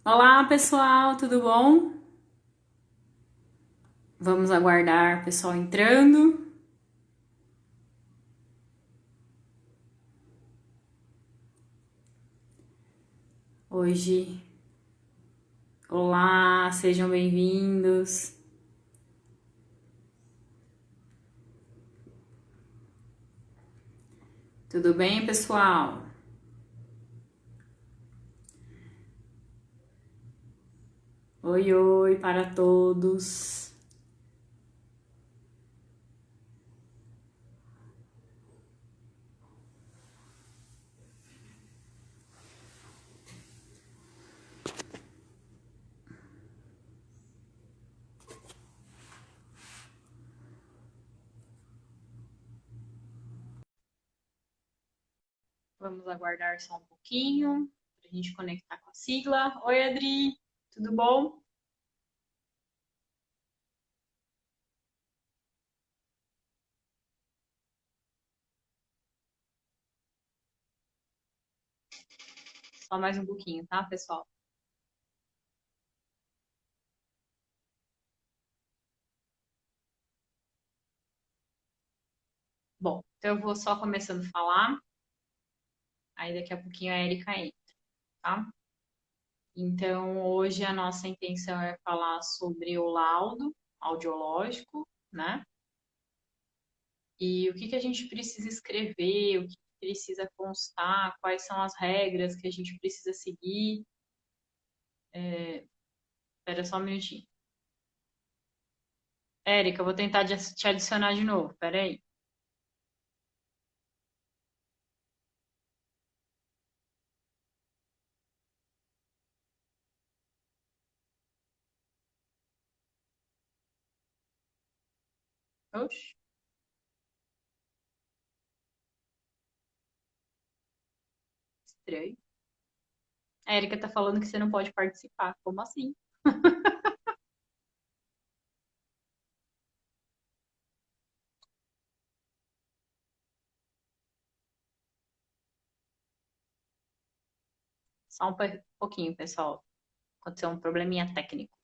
Olá, pessoal, tudo bom? Vamos aguardar o pessoal entrando. Hoje, olá, sejam bem-vindos. Tudo bem, pessoal? Oi, oi para todos. Vamos aguardar só um pouquinho para a gente conectar com a sigla. Oi, Adri, tudo bom? Só mais um pouquinho, tá, pessoal? Bom, então eu vou só começando a falar, aí daqui a pouquinho a Erika entra, tá? Então, hoje a nossa intenção é falar sobre o laudo audiológico, né? E o que que a gente precisa escrever, o que precisa constar, quais são as regras que a gente precisa seguir. Espera só um minutinho. Érica, eu vou tentar te adicionar de novo. Espera aí. Oxe, estranho. A Érica tá falando que você não pode participar. Como assim? Só um pouquinho, pessoal. Aconteceu um probleminha técnico.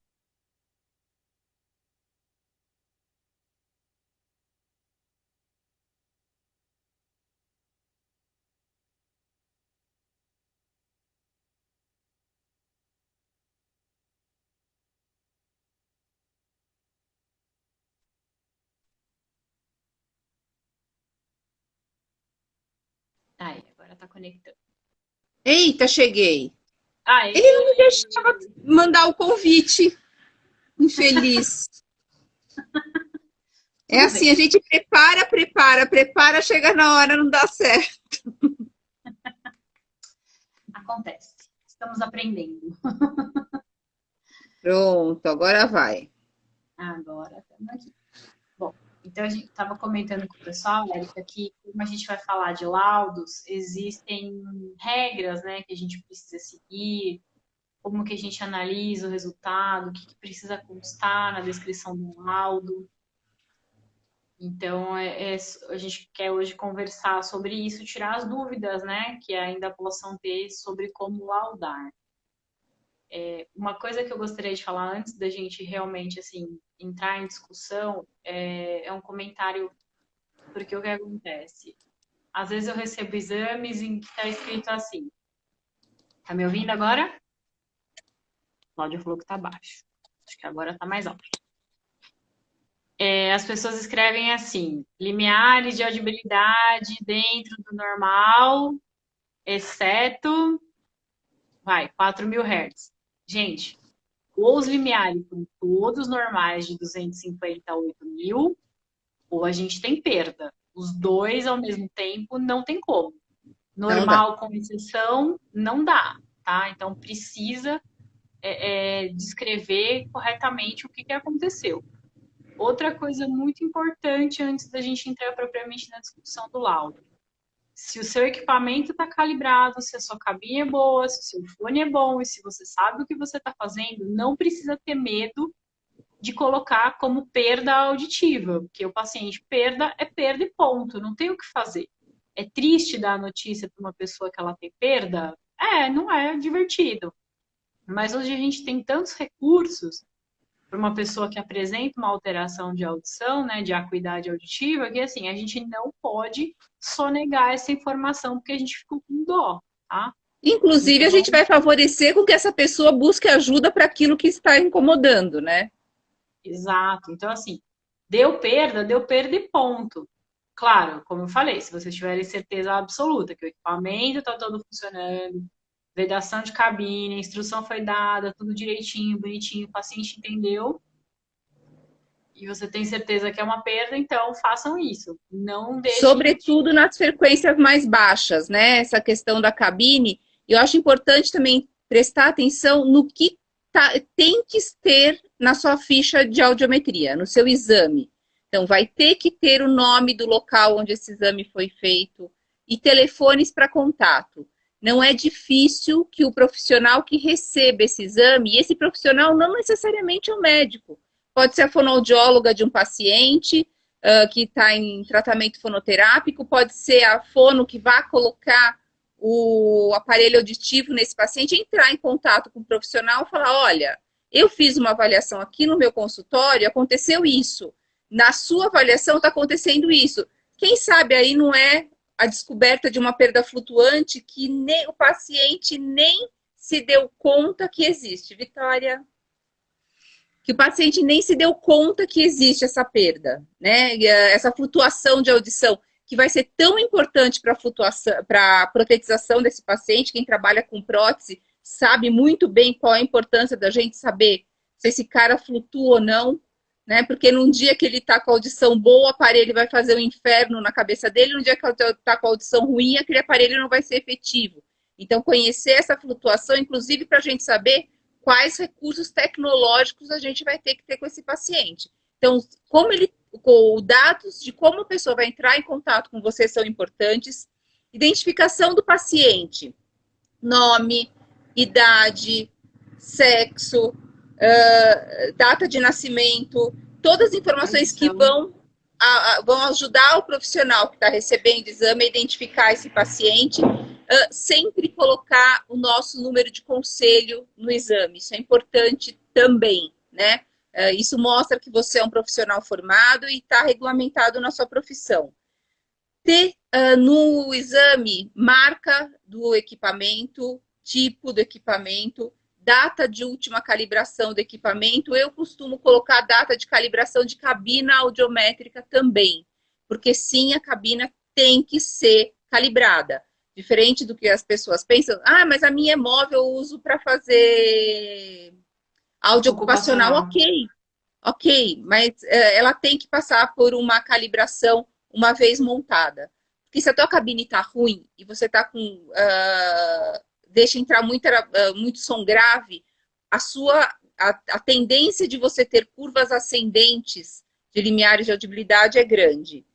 Aí, agora tá conectando. Eita, cheguei. Ele não me Aê! deixava mandar o convite, infeliz. É Tudo assim, bem, a gente prepara, prepara, prepara, chega na hora, não dá certo. acontece. Estamos aprendendo. Pronto, agora vai. Agora estamos aqui. Bom, então a gente estava comentando com o pessoal, Érica, que como a gente vai falar de laudos, existem regras, né, que a gente precisa seguir, como que a gente analisa o resultado, o que, que precisa constar na descrição do laudo. Então, a gente quer hoje conversar sobre isso, tirar as dúvidas, né, que ainda possam ter sobre como laudar. Uma coisa que eu gostaria de falar antes da gente realmente, assim, entrar em discussão, é um comentário. Porque o que acontece? Às vezes eu recebo exames em que está escrito assim. Tá me ouvindo agora? Cláudia falou que tá baixo. Acho que agora tá mais alto. As pessoas escrevem assim: limiares de audibilidade dentro do normal, exceto, 4.000 Hz. Gente, ou os limiares são todos normais de 250 a 8.000, ou a gente tem perda. Os dois ao mesmo tempo não tem como. Não dá. Normal com exceção, não dá, tá? Então precisa descrever corretamente o que, que aconteceu. Outra coisa muito importante antes da gente entrar propriamente na discussão do laudo. Se o seu equipamento está calibrado, se a sua cabine é boa, se o seu fone é bom e se você sabe o que você está fazendo, não precisa ter medo de colocar como perda auditiva, porque o paciente perda é perda e ponto, não tem o que fazer. É triste dar a notícia para uma pessoa que ela tem perda? É, não é divertido. Mas hoje a gente tem tantos recursos para uma pessoa que apresenta uma alteração de audição, né, de acuidade auditiva, que assim, a gente não pode sonegar essa informação porque a gente ficou com dó, tá? Inclusive, a Então, gente vai favorecer com que essa pessoa busque ajuda para aquilo que está incomodando, né? exato. Então, assim, deu perda e ponto. Claro, como eu falei, se vocês tiverem certeza absoluta que o equipamento está todo funcionando, vedação de cabine, a instrução foi dada, tudo direitinho, bonitinho, o paciente entendeu, e você tem certeza que é uma perda, então façam isso. Não deixem de. Sobretudo nas frequências mais baixas, né? Essa questão da cabine. Eu acho importante também prestar atenção no que tem que ter na sua ficha de audiometria, no seu exame. Então, vai ter que ter o nome do local onde esse exame foi feito e telefones para contato. Não é difícil que o profissional que receba esse exame, e esse profissional não necessariamente é o médico, pode ser a fonoaudióloga de um paciente, que está em tratamento fonoterápico, pode ser a fono que vai colocar o aparelho auditivo nesse paciente, entrar em contato com o profissional e falar, olha, eu fiz uma avaliação aqui no meu consultório, aconteceu isso. Na sua avaliação está acontecendo isso. Quem sabe aí não é a descoberta de uma perda flutuante que nem o paciente nem se deu conta que existe. Vitória? Que o paciente nem se deu conta que existe essa perda, né? Essa flutuação de audição, que vai ser tão importante para a flutuação, para a protetização desse paciente. Quem trabalha com prótese sabe muito bem qual a importância da gente saber se esse cara flutua ou não, né? Porque num dia que ele está com a audição boa, o aparelho vai fazer um inferno na cabeça dele, num dia que ele está com a audição ruim, aquele aparelho não vai ser efetivo. Então, conhecer essa flutuação, inclusive para a gente saber quais recursos tecnológicos a gente vai ter que ter com esse paciente. Então, os dados de como a pessoa vai entrar em contato com você são importantes. Identificação do paciente, nome, idade, sexo, data de nascimento, todas as informações que vão ajudar o profissional que está recebendo o exame a identificar esse paciente. Sempre colocar o nosso número de conselho no exame. Isso é importante também, né? Isso mostra que você é um profissional formado e está regulamentado na sua profissão. Ter no exame marca do equipamento, tipo do equipamento, data de última calibração do equipamento. Eu costumo colocar data de calibração de cabina audiométrica também, porque sim, a cabina tem que ser calibrada. Diferente do que as pessoas pensam, mas a minha é móvel, eu uso para fazer áudio ocupacional. Ok, mas ela tem que passar por uma calibração uma vez montada. Porque se a tua cabine está ruim e você está com... deixa entrar muito som grave, a tendência de você ter curvas ascendentes de limiares de audibilidade é grande.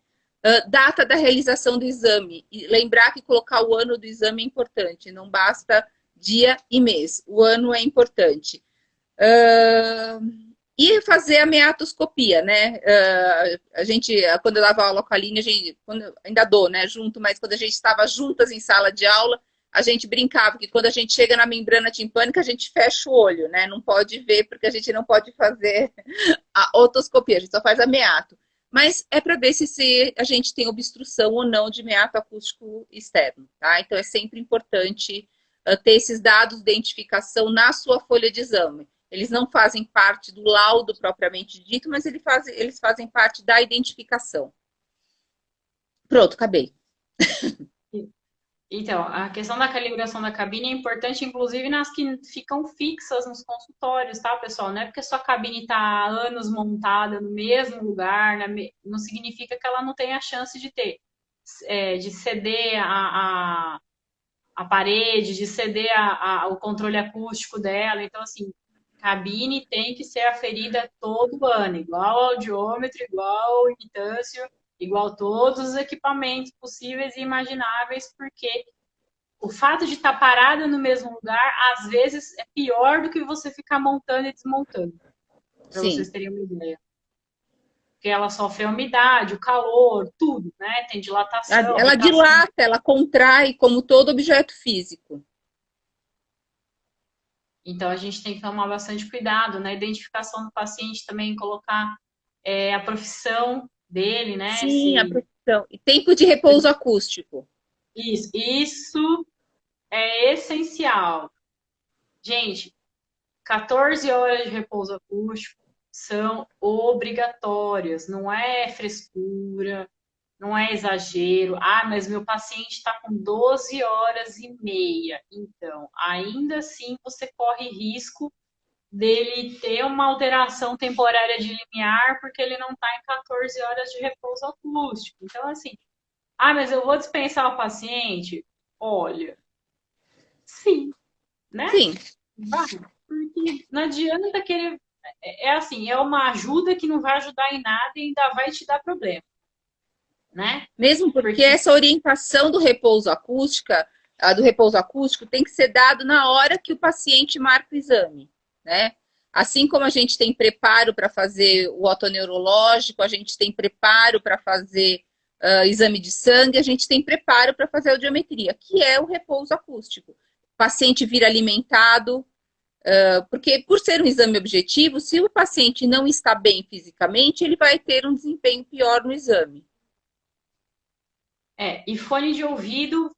Data da realização do exame. E lembrar que colocar o ano do exame é importante. Não basta dia e mês. O ano é importante. E fazer a meatoscopia, né? A gente, quando eu dava aula com a Aline, ainda dou, né? Junto, mas quando a gente estava juntas em sala de aula, a gente brincava que quando a gente chega na membrana timpânica, a gente fecha o olho, né? Não pode ver, porque a gente não pode fazer a otoscopia, a gente só faz a meato. Mas é para ver se a gente tem obstrução ou não de meato acústico externo, tá? Então é sempre importante ter esses dados de identificação na sua folha de exame. Eles não fazem parte do laudo propriamente dito, mas eles fazem parte da identificação. Pronto, acabei. Então, a questão da calibração da cabine é importante, inclusive nas que ficam fixas nos consultórios, tá, pessoal? Não é porque sua cabine está há anos montada no mesmo lugar, não significa que ela não tenha chance de ter, de ceder a parede, de ceder o controle acústico dela. Então, assim, cabine tem que ser aferida todo ano, igual audiômetro, igual imitância, igual todos os equipamentos possíveis e imagináveis, porque o fato de estar parada no mesmo lugar, às vezes, é pior do que você ficar montando e desmontando, para vocês terem uma ideia. Porque ela sofre a umidade, o calor, tudo, né? Tem dilatação. Ela dilata, ela contrai como todo objeto físico. Então, a gente tem que tomar bastante cuidado na identificação do paciente também, colocar a profissão dele, né? Sim, a profissão. E tempo de repouso acústico. Isso é essencial. Gente, 14 horas de repouso acústico são obrigatórias, não é frescura, não é exagero. Ah, mas meu paciente está com 12 horas e meia. Então, ainda assim, você corre risco dele ter uma alteração temporária de limiar porque ele não está em 14 horas de repouso acústico. Então, assim, ah, mas eu vou dispensar o paciente? Olha, sim, né? Sim. Vai, porque não adianta querer. É assim, é uma ajuda que não vai ajudar em nada e ainda vai te dar problema, né? Mesmo porque Porque essa orientação do repouso acústico tem que ser dado na hora que o paciente marca o exame, né? Assim como a gente tem preparo para fazer o otoneurológico, a gente tem preparo para fazer exame de sangue, a gente tem preparo para fazer a audiometria, que é o repouso acústico. O paciente vir alimentado, porque por ser um exame objetivo, se o paciente não está bem fisicamente, ele vai ter um desempenho pior no exame. e fone de ouvido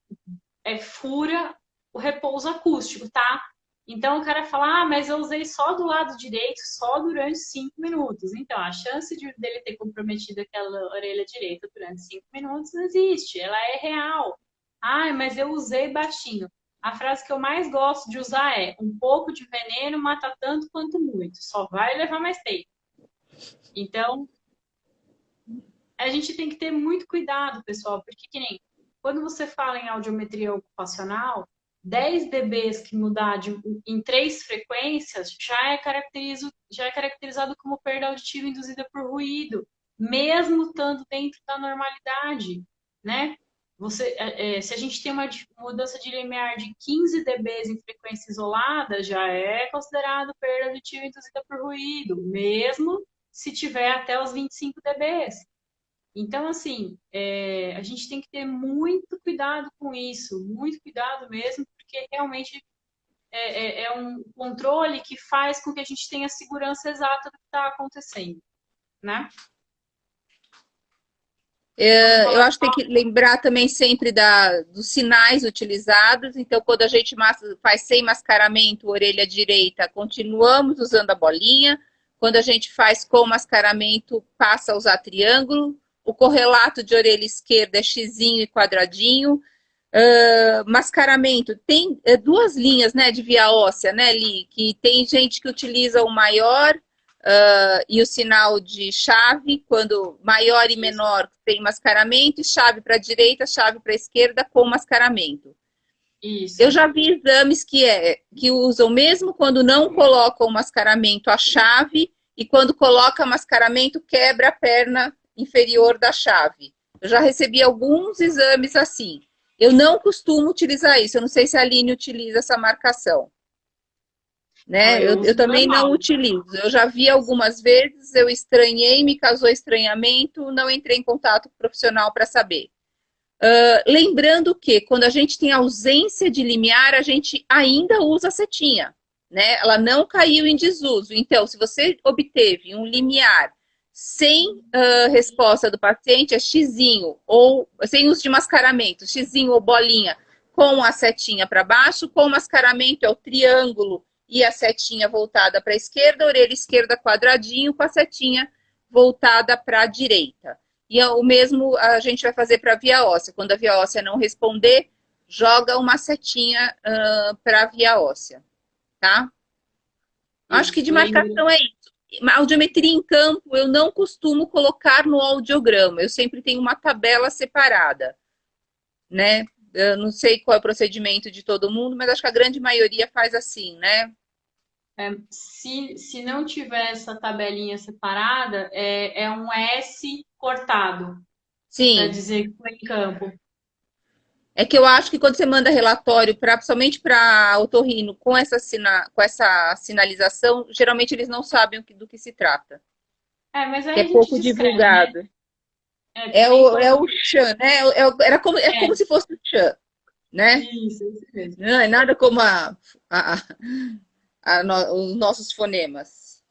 fura o repouso acústico, tá? Então o cara fala, ah, mas eu usei só do lado direito, só durante 5 minutos. Então a chance dele ter comprometido aquela orelha direita durante 5 minutos existe, ela é real. Ah, mas eu usei baixinho. A frase que eu mais gosto de usar é: um pouco de veneno mata tanto quanto muito, só vai levar mais tempo. Então, a gente tem que ter muito cuidado, pessoal, porque que nem quando você fala em audiometria ocupacional, 10 dBs que mudar em 3 frequências já é caracterizado como perda auditiva induzida por ruído, mesmo estando dentro da normalidade, né? Se a gente tem uma mudança de limiar de 15 dBs em frequência isolada, já é considerado perda auditiva induzida por ruído, mesmo se tiver até os 25 dBs. Então, assim, a gente tem que ter muito cuidado com isso, muito cuidado mesmo, porque realmente é um controle que faz com que a gente tenha a segurança exata do que está acontecendo, né? Eu acho que tem que lembrar também sempre dos sinais utilizados. Então, quando a gente faz sem mascaramento, orelha direita, continuamos usando a bolinha. Quando a gente faz com mascaramento, passa a usar triângulo. O correlato de orelha esquerda é xizinho e quadradinho. Mascaramento, tem 2 linhas, né, de via óssea, né, Li? Que tem gente que utiliza o maior e o sinal de chave, quando maior e menor tem mascaramento, e chave para a direita, chave para a esquerda com mascaramento. Isso. Eu já vi exames que usam, mesmo quando não colocam o mascaramento, a chave, e quando coloca mascaramento, quebra a perna inferior da chave. Eu já recebi alguns exames assim. Eu não costumo utilizar isso, eu não sei se a Aline utiliza essa marcação. Né? Eu também não utilizo. Eu já vi algumas vezes, eu estranhei, me causou estranhamento, não entrei em contato com o profissional para saber. Lembrando que quando a gente tem ausência de limiar, a gente ainda usa a setinha, né? Ela não caiu em desuso. Então, se você obteve um limiar sem resposta do paciente, é xizinho, ou sem uso de mascaramento, xizinho ou bolinha, com a setinha para baixo, com mascaramento é o triângulo e a setinha voltada para a esquerda, orelha esquerda quadradinho, com a setinha voltada para a direita. E o mesmo a gente vai fazer para a via óssea. Quando a via óssea não responder, joga uma setinha para a via óssea, tá? Acho que de marcação é isso. A audiometria em campo, eu não costumo colocar no audiograma. Eu sempre tenho uma tabela separada, né? Eu não sei qual é o procedimento de todo mundo, mas acho que a grande maioria faz assim, né? Se não tiver essa tabelinha separada, é um S cortado. Sim. Para dizer que foi em campo. É que eu acho que quando você manda relatório, principalmente para otorrino, com essa sinalização, geralmente eles não sabem do que se trata. Mas aí que é pouco divulgado. Né? É o Chan, né? Como se fosse o Chan, né? Isso mesmo. Não é nada como os nossos fonemas.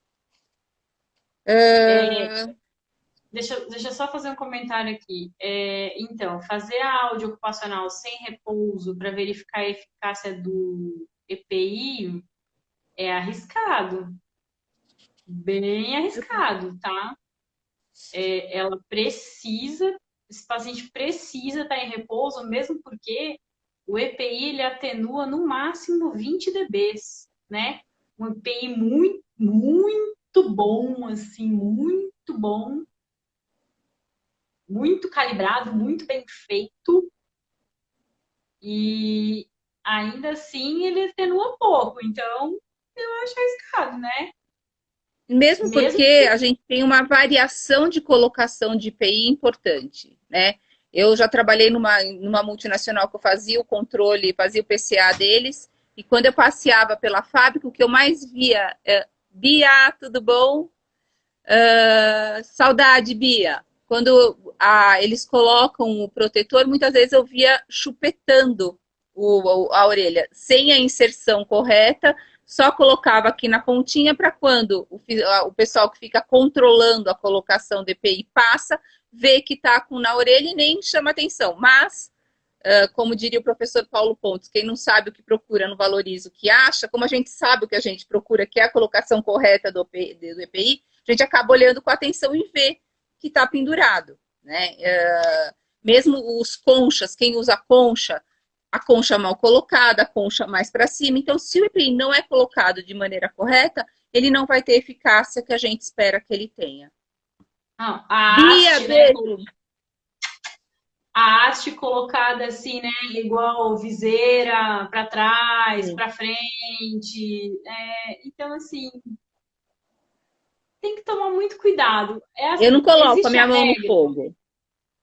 É, Ah, deixa eu só fazer um comentário aqui. Então, fazer a áudio ocupacional sem repouso para verificar a eficácia do EPI é arriscado, bem arriscado, tá? Ela precisa, esse paciente precisa estar em repouso, mesmo porque o EPI ele atenua no máximo 20 dBs, né? Um EPI muito, muito bom, assim, muito bom, muito calibrado, muito bem feito, e ainda assim ele atenua pouco, então eu acho arriscado, né? mesmo Mesmo porque a gente tem uma variação de colocação de IPI importante, né? Eu já trabalhei numa multinacional que eu fazia o controle, fazia o PCA deles, e quando eu passeava pela fábrica, o que eu mais via é: Bia, tudo bom? Saudade, Bia. Quando eles colocam o protetor, muitas vezes eu via chupetando a orelha, sem a inserção correta, só colocava aqui na pontinha para quando o pessoal que fica controlando a colocação do EPI passa, vê que está na orelha e nem chama atenção. Mas, como diria o professor Paulo Pontes, quem não sabe o que procura não valoriza o que acha, como a gente sabe o que a gente procura, que é a colocação correta do EPI, a gente acaba olhando com atenção e vê que está pendurado, né? Mesmo os conchas, quem usa concha, a concha mal colocada, a concha mais para cima. Então, se o EPI não é colocado de maneira correta, ele não vai ter a eficácia que a gente espera que ele tenha. não, a Bia, haste, né? beijo! A haste colocada assim, né? Igual viseira para trás, para frente. Então, assim, tem que tomar muito cuidado. É Eu não assim, coloco a existe a minha mão no regra. fogo.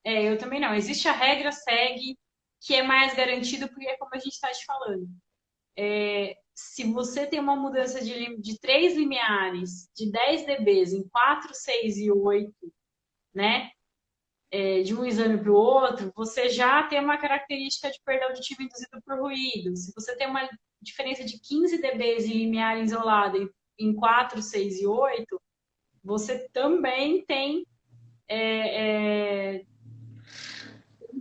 Eu também não. Existe a regra, segue, que é mais garantido, porque é como a gente está te falando. Se você tem uma mudança de 3 limiares, de 10 dBs em 4, 6 e 8, né? De um exame para o outro, você já tem uma característica de perda auditiva induzida por ruído. Se você tem uma diferença de 15 dBs em limiar isolado em 4, 6 e 8, você também tem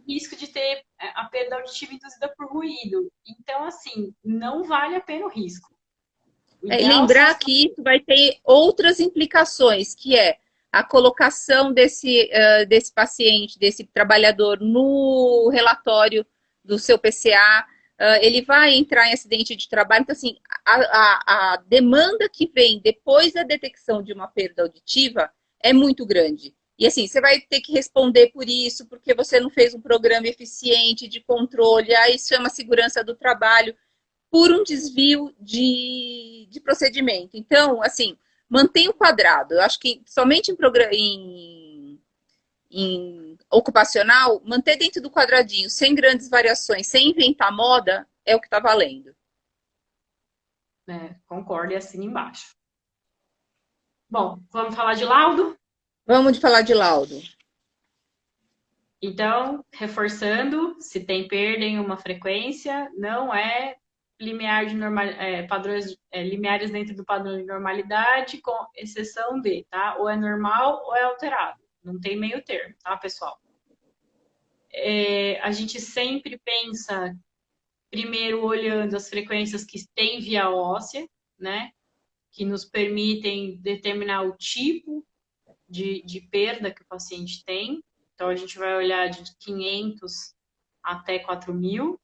risco de ter a perda auditiva induzida por ruído. Então, assim, não vale a pena o risco. O E ideal são lembrar os que isso vai ter outras implicações, que é a colocação desse paciente, desse trabalhador no relatório do seu PCA, ele vai entrar em acidente de trabalho. Então, assim, a demanda que vem depois da detecção de uma perda auditiva é muito grande. E assim, você vai ter que responder por isso, porque você não fez um programa eficiente de controle, aí isso chama segurança do trabalho por um desvio de procedimento. Então, assim, mantém o quadrado. Eu acho que somente em ocupacional, manter dentro do quadradinho, sem grandes variações, sem inventar moda, é o que está valendo. concordo e assina embaixo. Bom, vamos falar de laudo? Vamos falar de laudo. Então, reforçando, se tem perda em uma frequência, não é limiar de normal, padrões limiares dentro do padrão de normalidade, com exceção de, tá? Ou é normal ou é alterado. Não tem meio termo, tá, pessoal? A gente sempre pensa primeiro olhando as frequências que tem via óssea, né? Que nos permitem determinar o tipo de perda que o paciente tem. Então, a gente vai olhar de 500 até 4.000.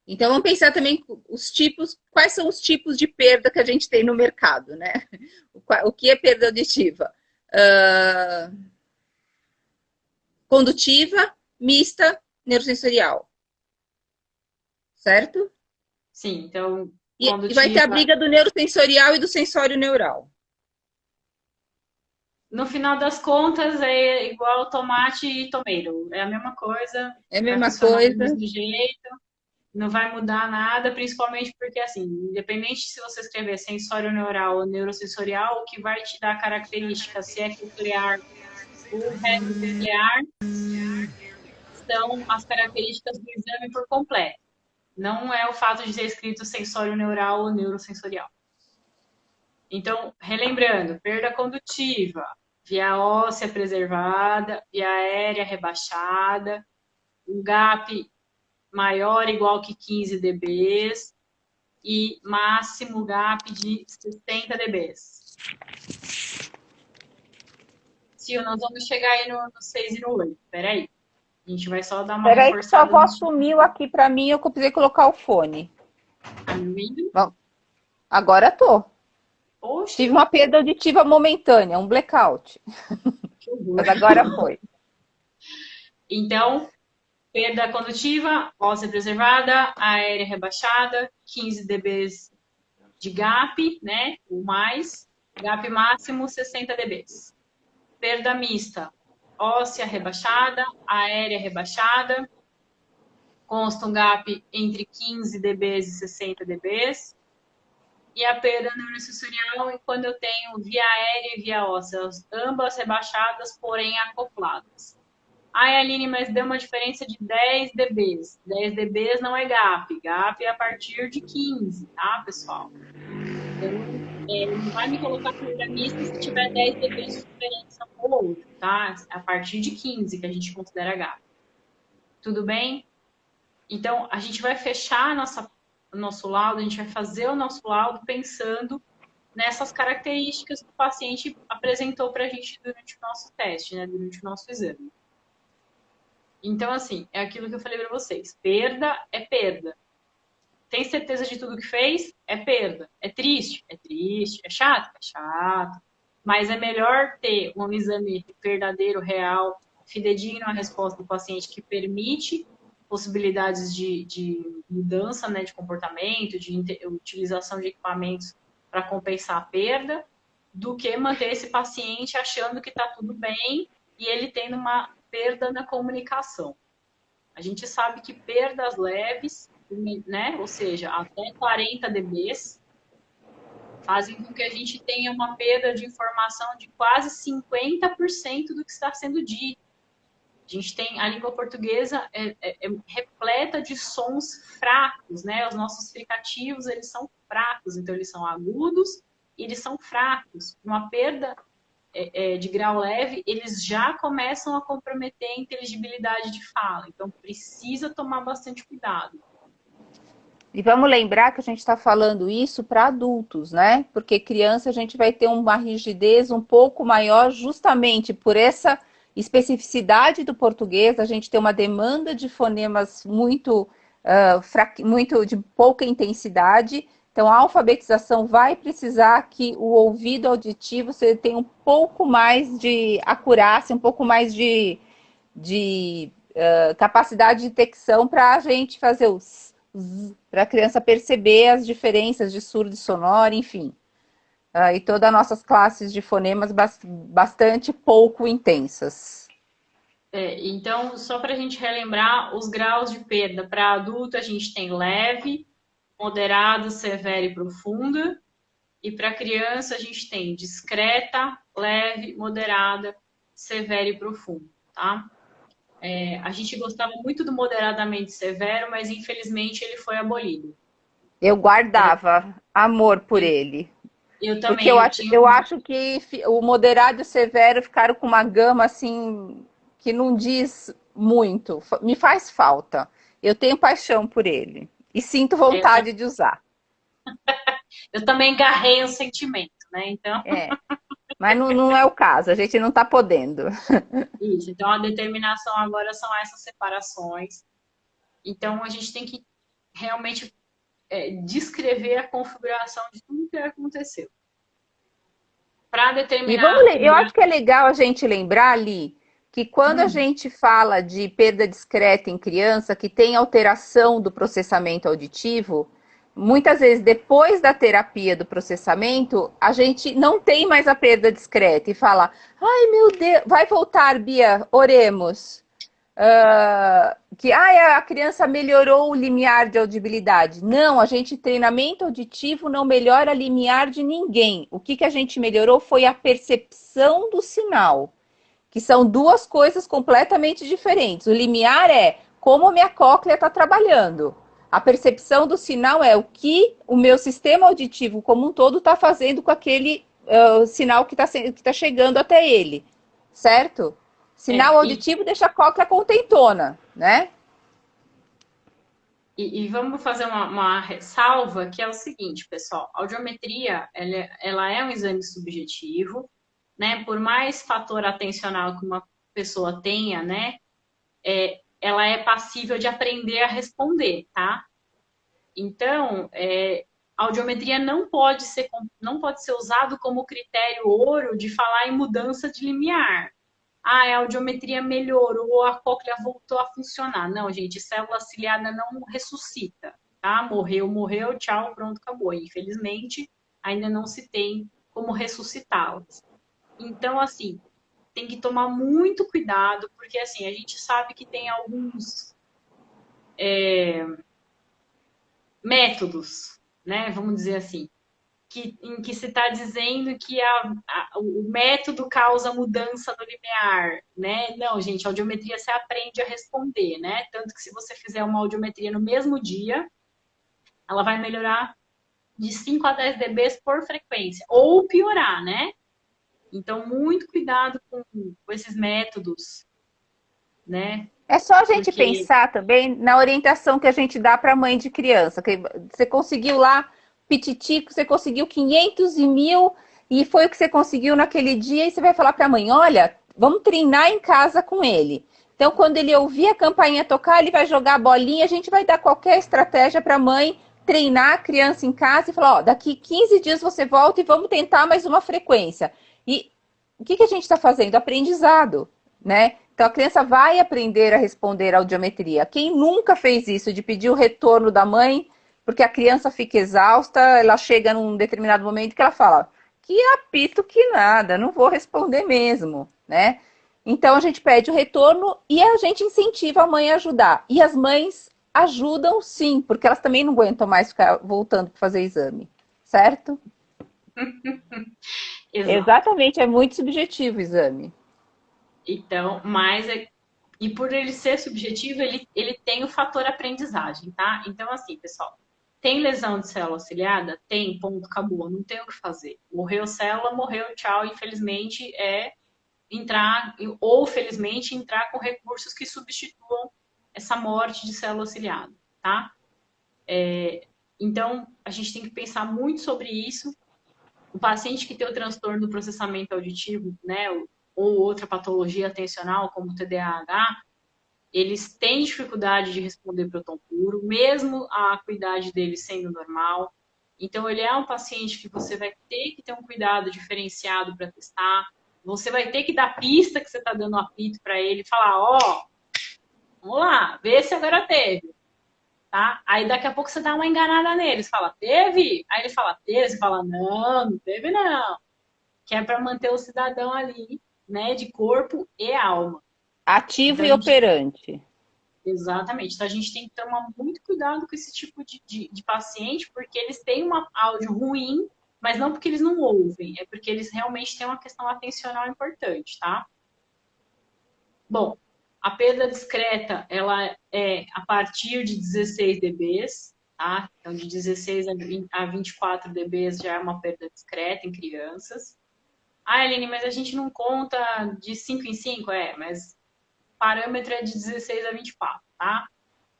Então, vamos pensar também os tipos, quais são os tipos de perda que a gente tem no mercado, né? O que é perda auditiva? Condutiva, mista, neurosensorial. Certo? Sim, então, E vai ter a condutiva. briga do neurosensorial e do sensório neural. No final das contas, é igual tomate e tomeiro. É a mesma coisa, É a vai mesma funcionar do coisa. mesmo jeito, não vai mudar nada, principalmente porque, assim, independente se você escrever sensório neural ou neurosensorial, o que vai te dar característica, se é coclear ou retrococlear, são as características do exame por completo. Não é o fato de ter escrito sensório neural ou neurosensorial. Então, relembrando, perda condutiva, via óssea preservada, via aérea rebaixada, um gap maior ou igual que 15 dBs e máximo gap de 60 dBs. Sil, nós vamos chegar aí no 6 e no 8. Peraí. A gente vai só dar uma Peraí que sua reforçada voz no sumiu aqui para mim, eu precisei colocar o fone. tá me ouvindo? Bom, agora tô. Oxe, Tive uma perda auditiva momentânea, um blackout. que horror. Mas agora foi. Então, perda condutiva, óssea preservada, aérea rebaixada, 15 dBs de gap, né? Ou mais. Gap máximo 60 dBs. Perda mista, óssea rebaixada, aérea rebaixada. Consta um gap entre 15 dBs e 60 dBs. E a perda neurosensorial quando eu tenho via aérea e via óssea, ambas rebaixadas, porém acopladas. Ai, Aline, mas deu uma diferença de 10 dBs. 10 dBs não é gap. Gap é a partir de 15, tá, pessoal? Então, não vai me colocar perda mista se tiver 10 dBs de diferença um ou outro, tá? É a partir de 15 que a gente considera gap. Tudo bem? Então, a gente vai fechar o nosso laudo, a gente vai fazer o nosso laudo pensando nessas características que o paciente apresentou para a gente durante o nosso teste, né? Durante o nosso exame. Então, assim, é aquilo que eu falei para vocês. Perda é perda. Tem certeza de tudo que fez? É perda. É triste? É triste. É chato? É chato. Mas é melhor ter um exame verdadeiro, real, fidedigno à resposta do paciente que permite possibilidades de mudança, né, de comportamento, de utilização de equipamentos para compensar a perda, do que manter esse paciente achando que está tudo bem e ele tendo uma perda na comunicação. A gente sabe que perdas leves, né, ou seja, até 40 dBs, fazem com que a gente tenha uma perda de informação de quase 50% do que está sendo dito. A gente tem, a língua portuguesa é repleta de sons fracos, né? Os nossos fricativos, eles são fracos, então eles são agudos e eles são fracos. Uma perda de grau leve, eles já começam a comprometer a inteligibilidade de fala. Então, precisa tomar bastante cuidado. E vamos lembrar que a gente está falando isso para adultos, né? Porque criança a gente vai ter uma rigidez um pouco maior justamente por essa especificidade do português, a gente tem uma demanda de fonemas muito, muito de pouca intensidade. Então, a alfabetização vai precisar que o ouvido auditivo você tenha um pouco mais de acurácia, um pouco mais de capacidade de detecção para a gente fazer os para a criança perceber as diferenças de surdo e sonoro, enfim. E todas as nossas classes de fonemas bastante pouco intensas. Então, só para a gente relembrar, os graus de perda para adulto a gente tem leve, moderado, severa e profunda. E para criança a gente tem discreta, leve, moderada, severa e profunda, tá? A gente gostava muito do moderadamente severo, mas infelizmente ele foi abolido. Eu guardava amor por ele. Eu Porque também, eu acho que o moderado e o severo ficaram com uma gama assim que não diz muito. Me faz falta. Eu tenho paixão por ele. E sinto vontade de usar. Eu também garrei o sentimento, né? Então. Mas não é o caso, a gente não está podendo. Isso, então a determinação agora são essas separações. Então a gente tem que realmente descrever a configuração de tudo que aconteceu. Para determinar. Eu acho que é legal a gente lembrar ali que quando a gente fala de perda discreta em criança, que tem alteração do processamento auditivo, muitas vezes depois da terapia do processamento, a gente não tem mais a perda discreta e fala: ai meu Deus, vai voltar, Bia, oremos. Que a criança melhorou o limiar de audibilidade. Não, a gente, treinamento auditivo não melhora limiar de ninguém. O que a gente melhorou foi a percepção do sinal, que são duas coisas completamente diferentes. O limiar é como minha cóclea está trabalhando. A percepção do sinal é o que o meu sistema auditivo como um todo está fazendo com aquele sinal que está chegando até ele, certo? Sinal E, auditivo deixa a cóclea contentona, né? e vamos fazer uma ressalva, que é o seguinte, pessoal. A audiometria, ela é um exame subjetivo, né? Por mais fator atencional que uma pessoa tenha, né? Ela é passível de aprender a responder, tá? Então, a audiometria não pode ser usado como critério ouro de falar em mudança de limiar. Ah, a audiometria melhorou, a cóclea voltou a funcionar. Não, gente, célula ciliada não ressuscita, tá? Morreu, morreu, tchau, pronto, acabou. Infelizmente, ainda não se tem como ressuscitá-las. Então, assim, tem que tomar muito cuidado, porque, assim, a gente sabe que tem alguns métodos, né? Vamos dizer assim, em que se está dizendo que o método causa mudança no limiar, né? Não, gente, a audiometria você aprende a responder, né? Tanto que se você fizer uma audiometria no mesmo dia, ela vai melhorar de 5 a 10 dBs por frequência, ou piorar, né? Então, muito cuidado com esses métodos, né? É só a gente Porque pensar também na orientação que a gente dá para a mãe de criança. Que você conseguiu lá, pititico, você conseguiu 500 e 1000 e foi o que você conseguiu naquele dia e você vai falar para a mãe, olha, vamos treinar em casa com ele. Então, quando ele ouvir a campainha tocar, ele vai jogar a bolinha, a gente vai dar qualquer estratégia para a mãe treinar a criança em casa e falar, ó, daqui 15 dias você volta e vamos tentar mais uma frequência. E o que a gente está fazendo? Aprendizado, né? Então a criança vai aprender a responder à audiometria. Quem nunca fez isso de pedir o retorno da mãe, porque a criança fica exausta, ela chega num determinado momento que ela fala: "Que apito que nada, não vou responder mesmo", né? Então a gente pede o retorno e a gente incentiva a mãe a ajudar. E as mães ajudam sim, porque elas também não aguentam mais ficar voltando para fazer exame, certo? exato. Exatamente, é muito subjetivo o exame. Então, e por ele ser subjetivo, ele tem o fator aprendizagem, tá? Então, assim, pessoal, tem lesão de célula ciliada? Tem, ponto, acabou, não tem o que fazer. Morreu célula, morreu, tchau. Infelizmente, entrar, ou felizmente, entrar com recursos que substituam essa morte de célula ciliada, tá? Então, a gente tem que pensar muito sobre isso. O paciente que tem o transtorno do processamento auditivo, né, ou outra patologia atencional, como o TDAH, eles têm dificuldade de responder para o tom puro, mesmo a acuidade dele sendo normal. Então, ele é um paciente que você vai ter que ter um cuidado diferenciado para testar. Você vai ter que dar pista que você está dando apito para ele, falar: ó, oh, vamos lá, vê se agora teve. Tá? Aí daqui a pouco você dá uma enganada nele, você fala, teve? Aí ele fala, teve? Você fala, não, não teve não. Que é para manter o cidadão ali, né, de corpo e alma. Ativo Então a e gente operante. Exatamente. Então a gente tem que tomar muito cuidado com esse tipo de paciente, porque eles têm um áudio ruim, mas não porque eles não ouvem, é porque eles realmente têm uma questão atencional importante, tá? Bom, a perda discreta, ela é a partir de 16 dBs, tá? Então de 16 a 24 dBs já é uma perda discreta em crianças. Ah, Eline, mas a gente não conta de 5 em 5, mas o parâmetro é de 16 a 24, tá?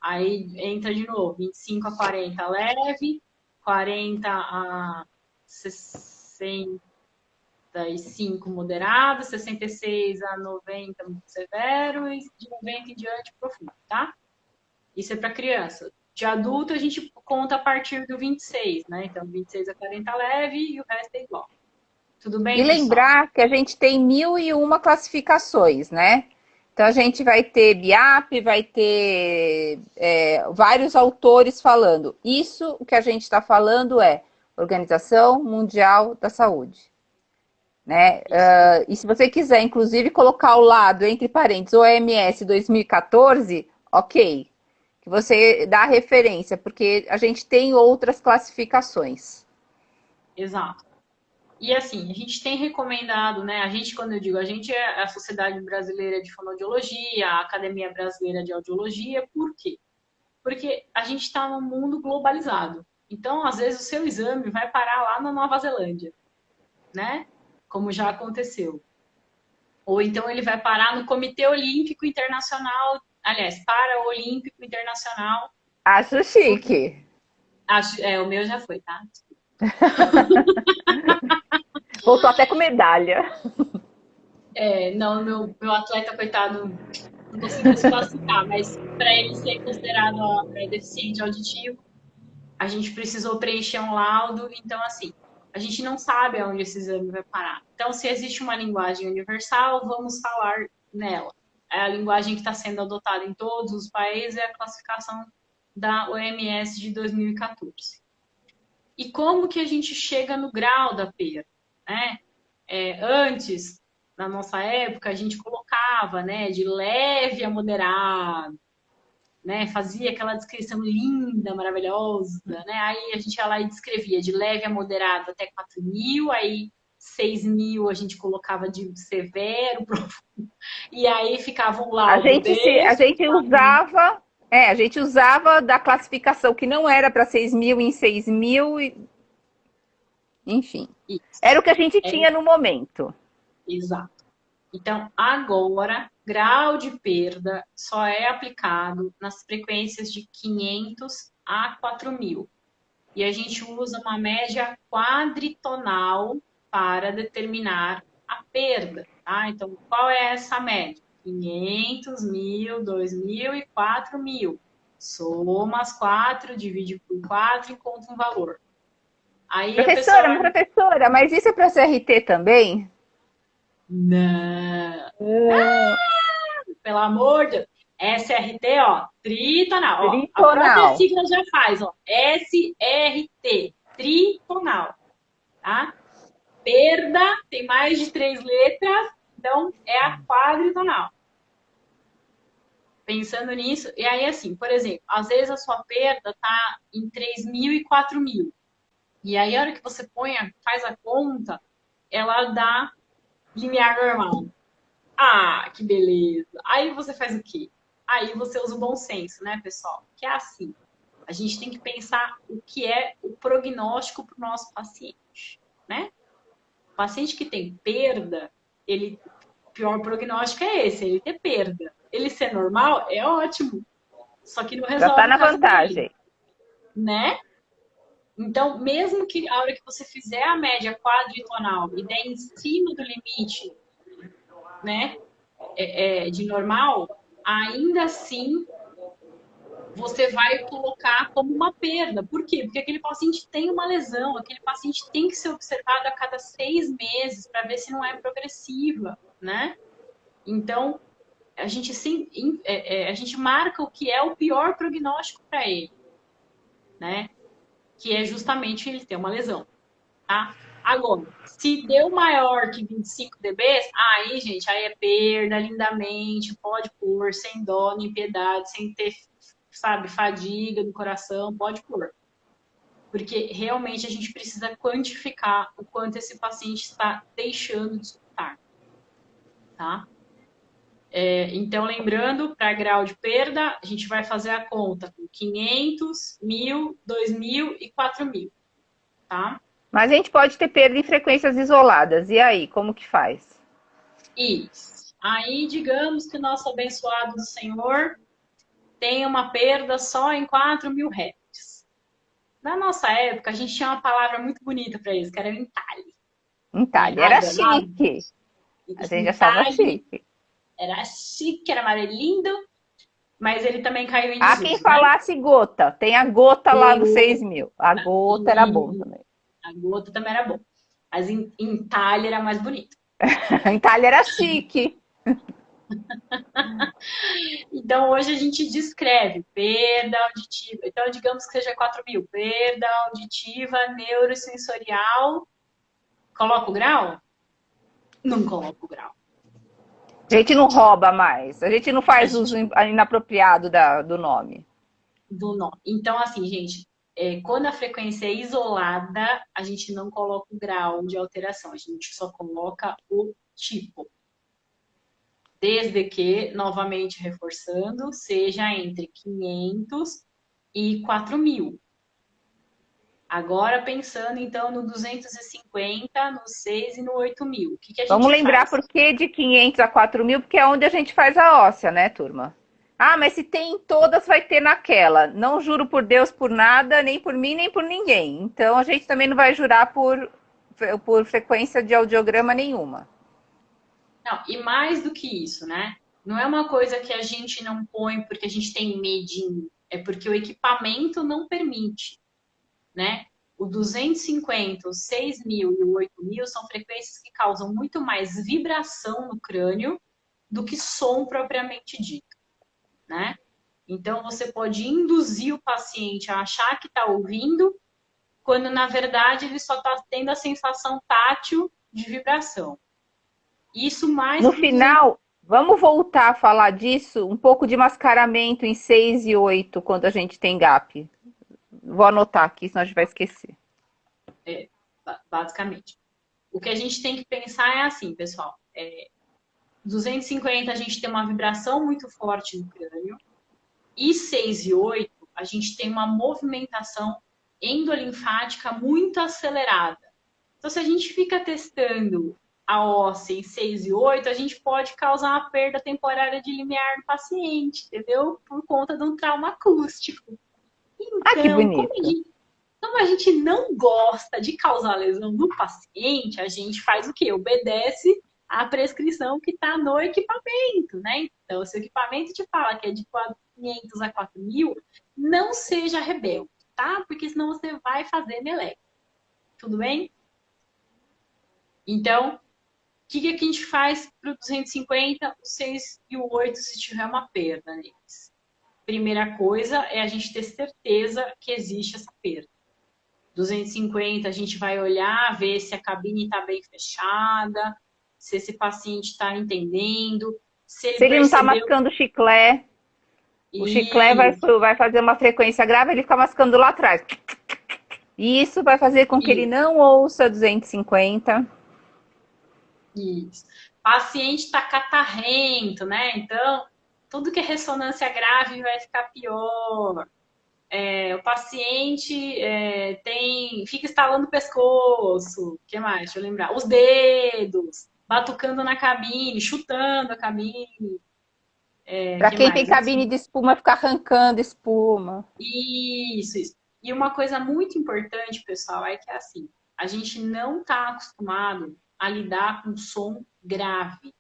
Aí entra de novo, 25 a 40 leve, 40 a 65 moderado, 66 a 90 muito severo e de 90 em diante profundo, tá? Isso é para criança. De adulto a gente conta a partir do 26, né? Então 26 a 40 leve e o resto é igual. Tudo E bem, pessoal? lembrar que a gente tem 1001 classificações, né? Então a gente vai ter BIAP, vai ter vários autores falando. Isso o que a gente está falando é Organização Mundial da Saúde. Né? Isso. E se você quiser, inclusive, colocar ao lado, entre parênteses, OMS 2014, ok. Que você dá a referência, porque a gente tem outras classificações. Exato. E assim, a gente tem recomendado, né? A gente, quando eu digo, a gente é a Sociedade Brasileira de Fonoaudiologia, a Academia Brasileira de Audiologia, por quê? Porque a gente está num mundo globalizado. Então, às vezes, o seu exame vai parar lá na Nova Zelândia, né? Como já aconteceu. Ou então ele vai parar no Comitê Olímpico Internacional, aliás, Paraolímpico Internacional. Acho chique. Acho, o meu já foi, tá? Voltou até com medalha. Não, meu atleta, coitado, não conseguiu se classificar, mas para ele ser considerado deficiente auditivo, a gente precisou preencher um laudo. Então, assim, a gente não sabe aonde esse exame vai parar. Então, se existe uma linguagem universal, vamos falar nela. É a linguagem que está sendo adotada em todos os países, é a classificação da OMS de 2014. E como que a gente chega no grau da perda, né? Antes, na nossa época, a gente colocava, né, de leve a moderado, né? Fazia aquela descrição linda, maravilhosa, né? Aí a gente ia lá e descrevia de leve a moderado até 4.000, aí 6.000 a gente colocava de severo, profundo, e aí ficava um A laudo gente, a desse. gente usava, a gente usava da classificação que não era para 6.000 em 6.000, enfim. Isso, Era o que a gente tinha no momento. exato. Então, agora, grau de perda só é aplicado nas frequências de 500 a 4.000. E a gente usa uma média quadritonal para determinar a perda, tá? Então, qual é essa média? 500, 1.000, 2.000 e 4.000. Soma as 4, divide por 4 e encontra um valor. Aí a pessoa vai... Professora, mas isso é para CRT também? Não. Pelo amor de Deus. SRT, ó, tritonal. Ó, a própria Tritonal. sigla já faz, ó. SRT, tritonal. Tá? Perda tem mais de 3 letras, então é a quadritonal. Pensando nisso, e aí assim, por exemplo, às vezes a sua perda tá em 3.000 e 4.000. E aí a hora que você faz a conta, ela dá limiar normal. Ah, que beleza. Aí você faz o quê? Aí você usa o bom senso, né, pessoal? Que é assim. A gente tem que pensar o que é o prognóstico para o nosso paciente, né? O paciente que tem perda, o pior prognóstico é esse, ele ter perda. Ele ser normal é ótimo, só que não Já está resolve o na caso dele, vantagem. né? Então, mesmo que a hora que você fizer a média quadritonal e der em cima do limite, né, de normal, ainda assim você vai colocar como uma perda. Por quê? Porque aquele paciente tem uma lesão, aquele paciente tem que ser observado a cada 6 meses para ver se não é progressiva, né? Então, a gente, a gente marca o que é o pior prognóstico para ele, né? Que é justamente ele ter uma lesão, tá? Agora, se deu maior que 25 dBs, aí, gente, aí é perda lindamente, pode pôr, sem dó, nem piedade, sem ter, sabe, fadiga do coração, pode pôr. Porque realmente a gente precisa quantificar o quanto esse paciente está deixando de escutar, tá? Então, lembrando, para grau de perda, a gente vai fazer a conta com 500, 1.000, 2.000 e 4.000, tá? Mas a gente pode ter perda em frequências isoladas. E aí, como que faz? Isso. Aí, digamos que o nosso abençoado do Senhor tem uma perda só em 4.000 Hz. Na nossa época, a gente tinha uma palavra muito bonita para isso, que era o entalhe. Entalhe. Era Adanado. chique. A gente achava Entalhe. chique. Era chique, era amarelinho, mas ele também caiu em Há quem desuso, né? falasse gota. Tem a gota lá do 6.000. A gota era bom também. A gota também era bom. Mas entalhe era mais bonito. Entalhe era chique. Então, hoje a gente descreve perda auditiva. Então, digamos que seja 4.000. Perda auditiva neurosensorial. Coloca o grau? Não coloca o grau. A gente não rouba mais. A gente não faz uso gente... inapropriado do nome. Do nome. Então, assim, gente, quando a frequência é isolada, a gente não coloca o grau de alteração. A gente só coloca o tipo. Desde que, novamente reforçando, seja entre 500 e 4.000. Agora pensando então no 250, no 6 e no 8.000. O que que a Vamos gente lembrar faz? por que de 500 a 4.000, porque é onde a gente faz a óssea, né, turma? Ah, mas se tem em todas, vai ter naquela. Não juro por Deus por nada, nem por mim, nem por ninguém. Então a gente também não vai jurar por frequência de audiograma nenhuma. Não, e mais do que isso, né? Não é uma coisa que a gente não põe porque a gente tem medinho, é porque o equipamento não permite, né? O 250, o 6.000 e o 8.000 são frequências que causam muito mais vibração no crânio do que som propriamente dito, né? Então você pode induzir o paciente a achar que está ouvindo, quando na verdade ele só está tendo a sensação tátil de vibração. Isso mais No para o 200. final, vamos voltar a falar disso, um pouco de mascaramento em 6 e 8 quando a gente tem gap. Vou anotar aqui, senão a gente vai esquecer. Basicamente. O que a gente tem que pensar é assim, pessoal. 250 a gente tem uma vibração muito forte no crânio. E 6 e 8 a gente tem uma movimentação endolinfática muito acelerada. Então, se a gente fica testando a óssea em 6 e 8, a gente pode causar uma perda temporária de limiar no paciente, entendeu? Por conta de um trauma acústico. Ah, que Então, bonito. como a gente não gosta de causar lesão no paciente, a gente faz o quê? Obedece à prescrição que está no equipamento, né? Então, se o equipamento te fala que é de 500 a 4.000, não seja rebelde, tá? Porque senão você vai fazer meleca. Tudo bem? Então, o que a gente faz para o 250, o 6 e o 8 se tiver uma perda neles? Primeira coisa é a gente ter certeza que existe essa perda. 250, a gente vai olhar, ver se a cabine está bem fechada, se esse paciente está entendendo, se Se ele ele não está percebeu. mascando chiclete, o chiclete E, vai fazer uma frequência grave, ele fica mascando lá atrás. E isso vai fazer com que ele e, não ouça 250. isso. Paciente está catarrento, né? Então, tudo que é ressonância grave vai ficar pior. O paciente fica estalando o pescoço. O que mais? Deixa eu lembrar. Os dedos, batucando na cabine, chutando a cabine. Para Que quem tem mais? cabine de espuma, ficar arrancando espuma. Isso, isso. E uma coisa muito importante, pessoal, é que assim, a gente não está acostumado a lidar com som grave,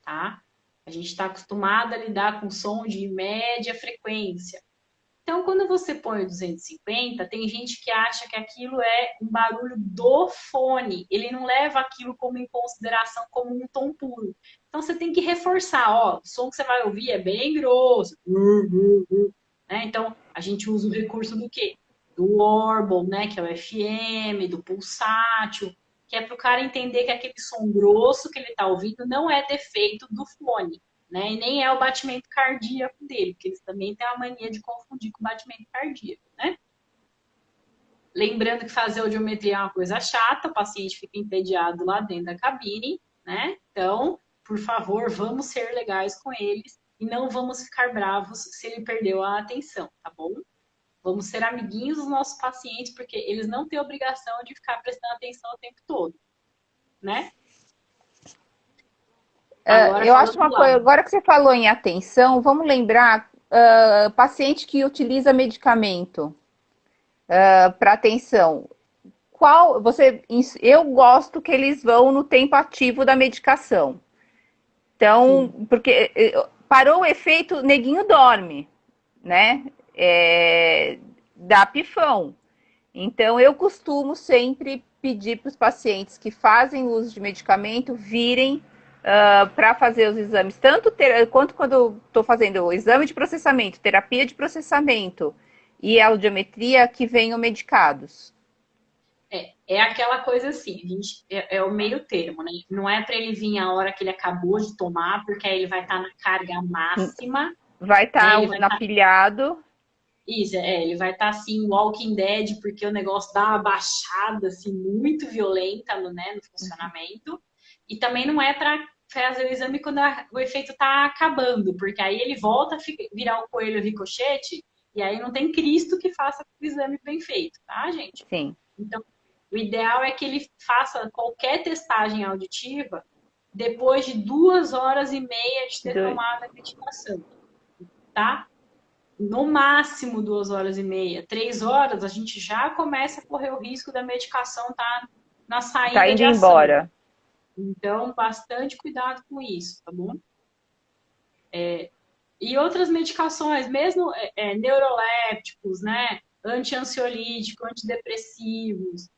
tá? A gente está acostumado a lidar com som de média frequência. Então, quando você põe o 250, tem gente que acha que aquilo é um barulho do fone. Ele não leva aquilo como em consideração como um tom puro. Então, você tem que reforçar, ó, o som que você vai ouvir é bem grosso. Né? Então, a gente usa o recurso do quê? Do Orble, né? Que é o FM, do pulsátil, que é para o cara entender que aquele som grosso que ele está ouvindo não é defeito do fone, né? E nem é o batimento cardíaco dele, porque eles também têm a mania de confundir com batimento cardíaco, né? Lembrando que fazer audiometria é uma coisa chata, o paciente fica entediado lá dentro da cabine, né? Então, por favor, vamos ser legais com eles e não vamos ficar bravos se ele perdeu a atenção, tá bom? Vamos ser amiguinhos dos nossos pacientes, porque eles não têm obrigação de ficar prestando atenção o tempo todo, né? Agora Eu acho falando do uma coisa, lado. agora que você falou em atenção, vamos lembrar, paciente que utiliza medicamento para atenção. Eu gosto que eles vão no tempo ativo da medicação. Sim. Então, porque parou o efeito, neguinho dorme, né? Dá pifão. Então, eu costumo sempre pedir para os pacientes que fazem uso de medicamento virem para fazer os exames, quanto quando estou fazendo o exame de processamento, terapia de processamento e audiometria, que venham medicados. É aquela coisa assim, a gente, é o meio termo, né? Não é para ele vir a hora que ele acabou de tomar, porque aí ele vai estar na carga máxima, Vai né? estar Ele vai no afiliado. isso, ele vai estar assim, Walking Dead, porque o negócio dá uma baixada assim muito violenta no funcionamento. E também não é para fazer o exame quando o efeito está acabando, porque aí ele volta a virar o coelho ricochete E aí não tem Cristo que faça o exame bem feito, tá, gente? Sim. Então, o ideal é que ele faça qualquer testagem auditiva depois de 2 horas e meia de ter tomado a medicação, tá? No máximo 2 horas e meia. 3 horas, a gente já começa a correr o risco da medicação estar na saída Tá indo de ação. embora. Então, bastante cuidado com isso, tá bom? E outras medicações, mesmo neurolépticos, né? Anti-ansiolítico, antidepressivos.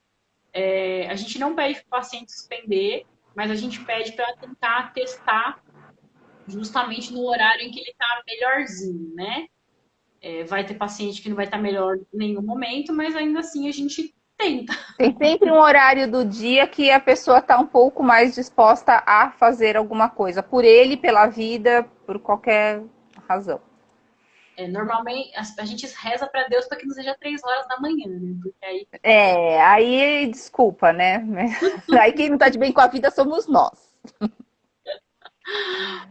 A gente não pede para o paciente suspender, mas a gente pede para tentar testar justamente no horário em que ele está melhorzinho, né? Vai ter paciente que não vai estar melhor em nenhum momento, mas ainda assim a gente tenta. Tem sempre um horário do dia que a pessoa está um pouco mais disposta a fazer alguma coisa, por ele, pela vida, por qualquer razão. Normalmente a gente reza para Deus para que não seja 3 horas da manhã, né? Porque aí... Aí desculpa, né? Aí quem não está de bem com a vida somos nós.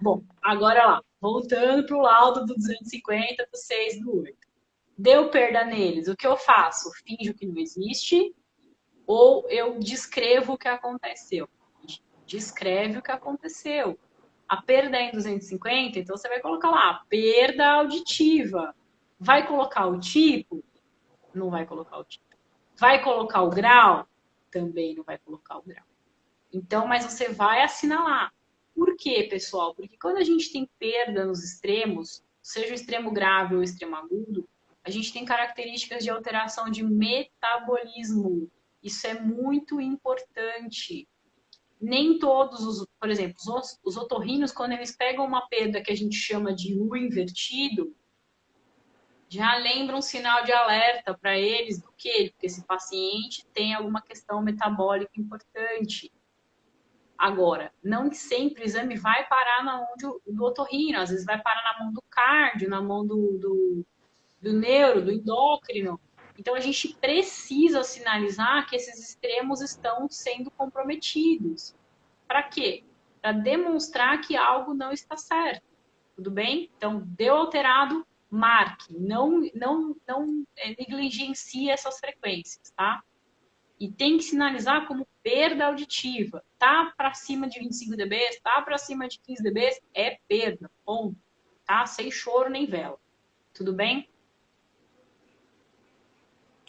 Bom, agora lá, voltando para o laudo do 250, do 6, do 8. Deu perda neles, o que eu faço? Finjo que não existe ou eu descrevo o que aconteceu? Descreve o que aconteceu. A perda é em 250, então você vai colocar lá, perda auditiva. Vai colocar o tipo? Não vai colocar o tipo. Vai colocar o grau? Também não vai colocar o grau. Então, mas você vai assinalar. Por quê, pessoal? Porque quando a gente tem perda nos extremos, seja o extremo grave ou o extremo agudo, a gente tem características de alteração de metabolismo. Isso é muito importante. Nem todos por exemplo, os otorrinos, quando eles pegam uma perda que a gente chama de U invertido, já lembra um sinal de alerta para eles do quê? Porque esse paciente tem alguma questão metabólica importante. Agora, não sempre o exame vai parar na mão do otorrino, às vezes vai parar na mão do cardio, na mão do neuro, do endócrino. Então, a gente precisa sinalizar que esses extremos estão sendo comprometidos. Para quê? Para demonstrar que algo não está certo. Tudo bem? Então, deu alterado, marque. Não negligencie essas frequências, tá? E tem que sinalizar como perda auditiva. Tá para cima de 25 dB, tá para cima de 15 dB, é perda. Ponto. Tá? Sem choro nem vela. Tudo bem?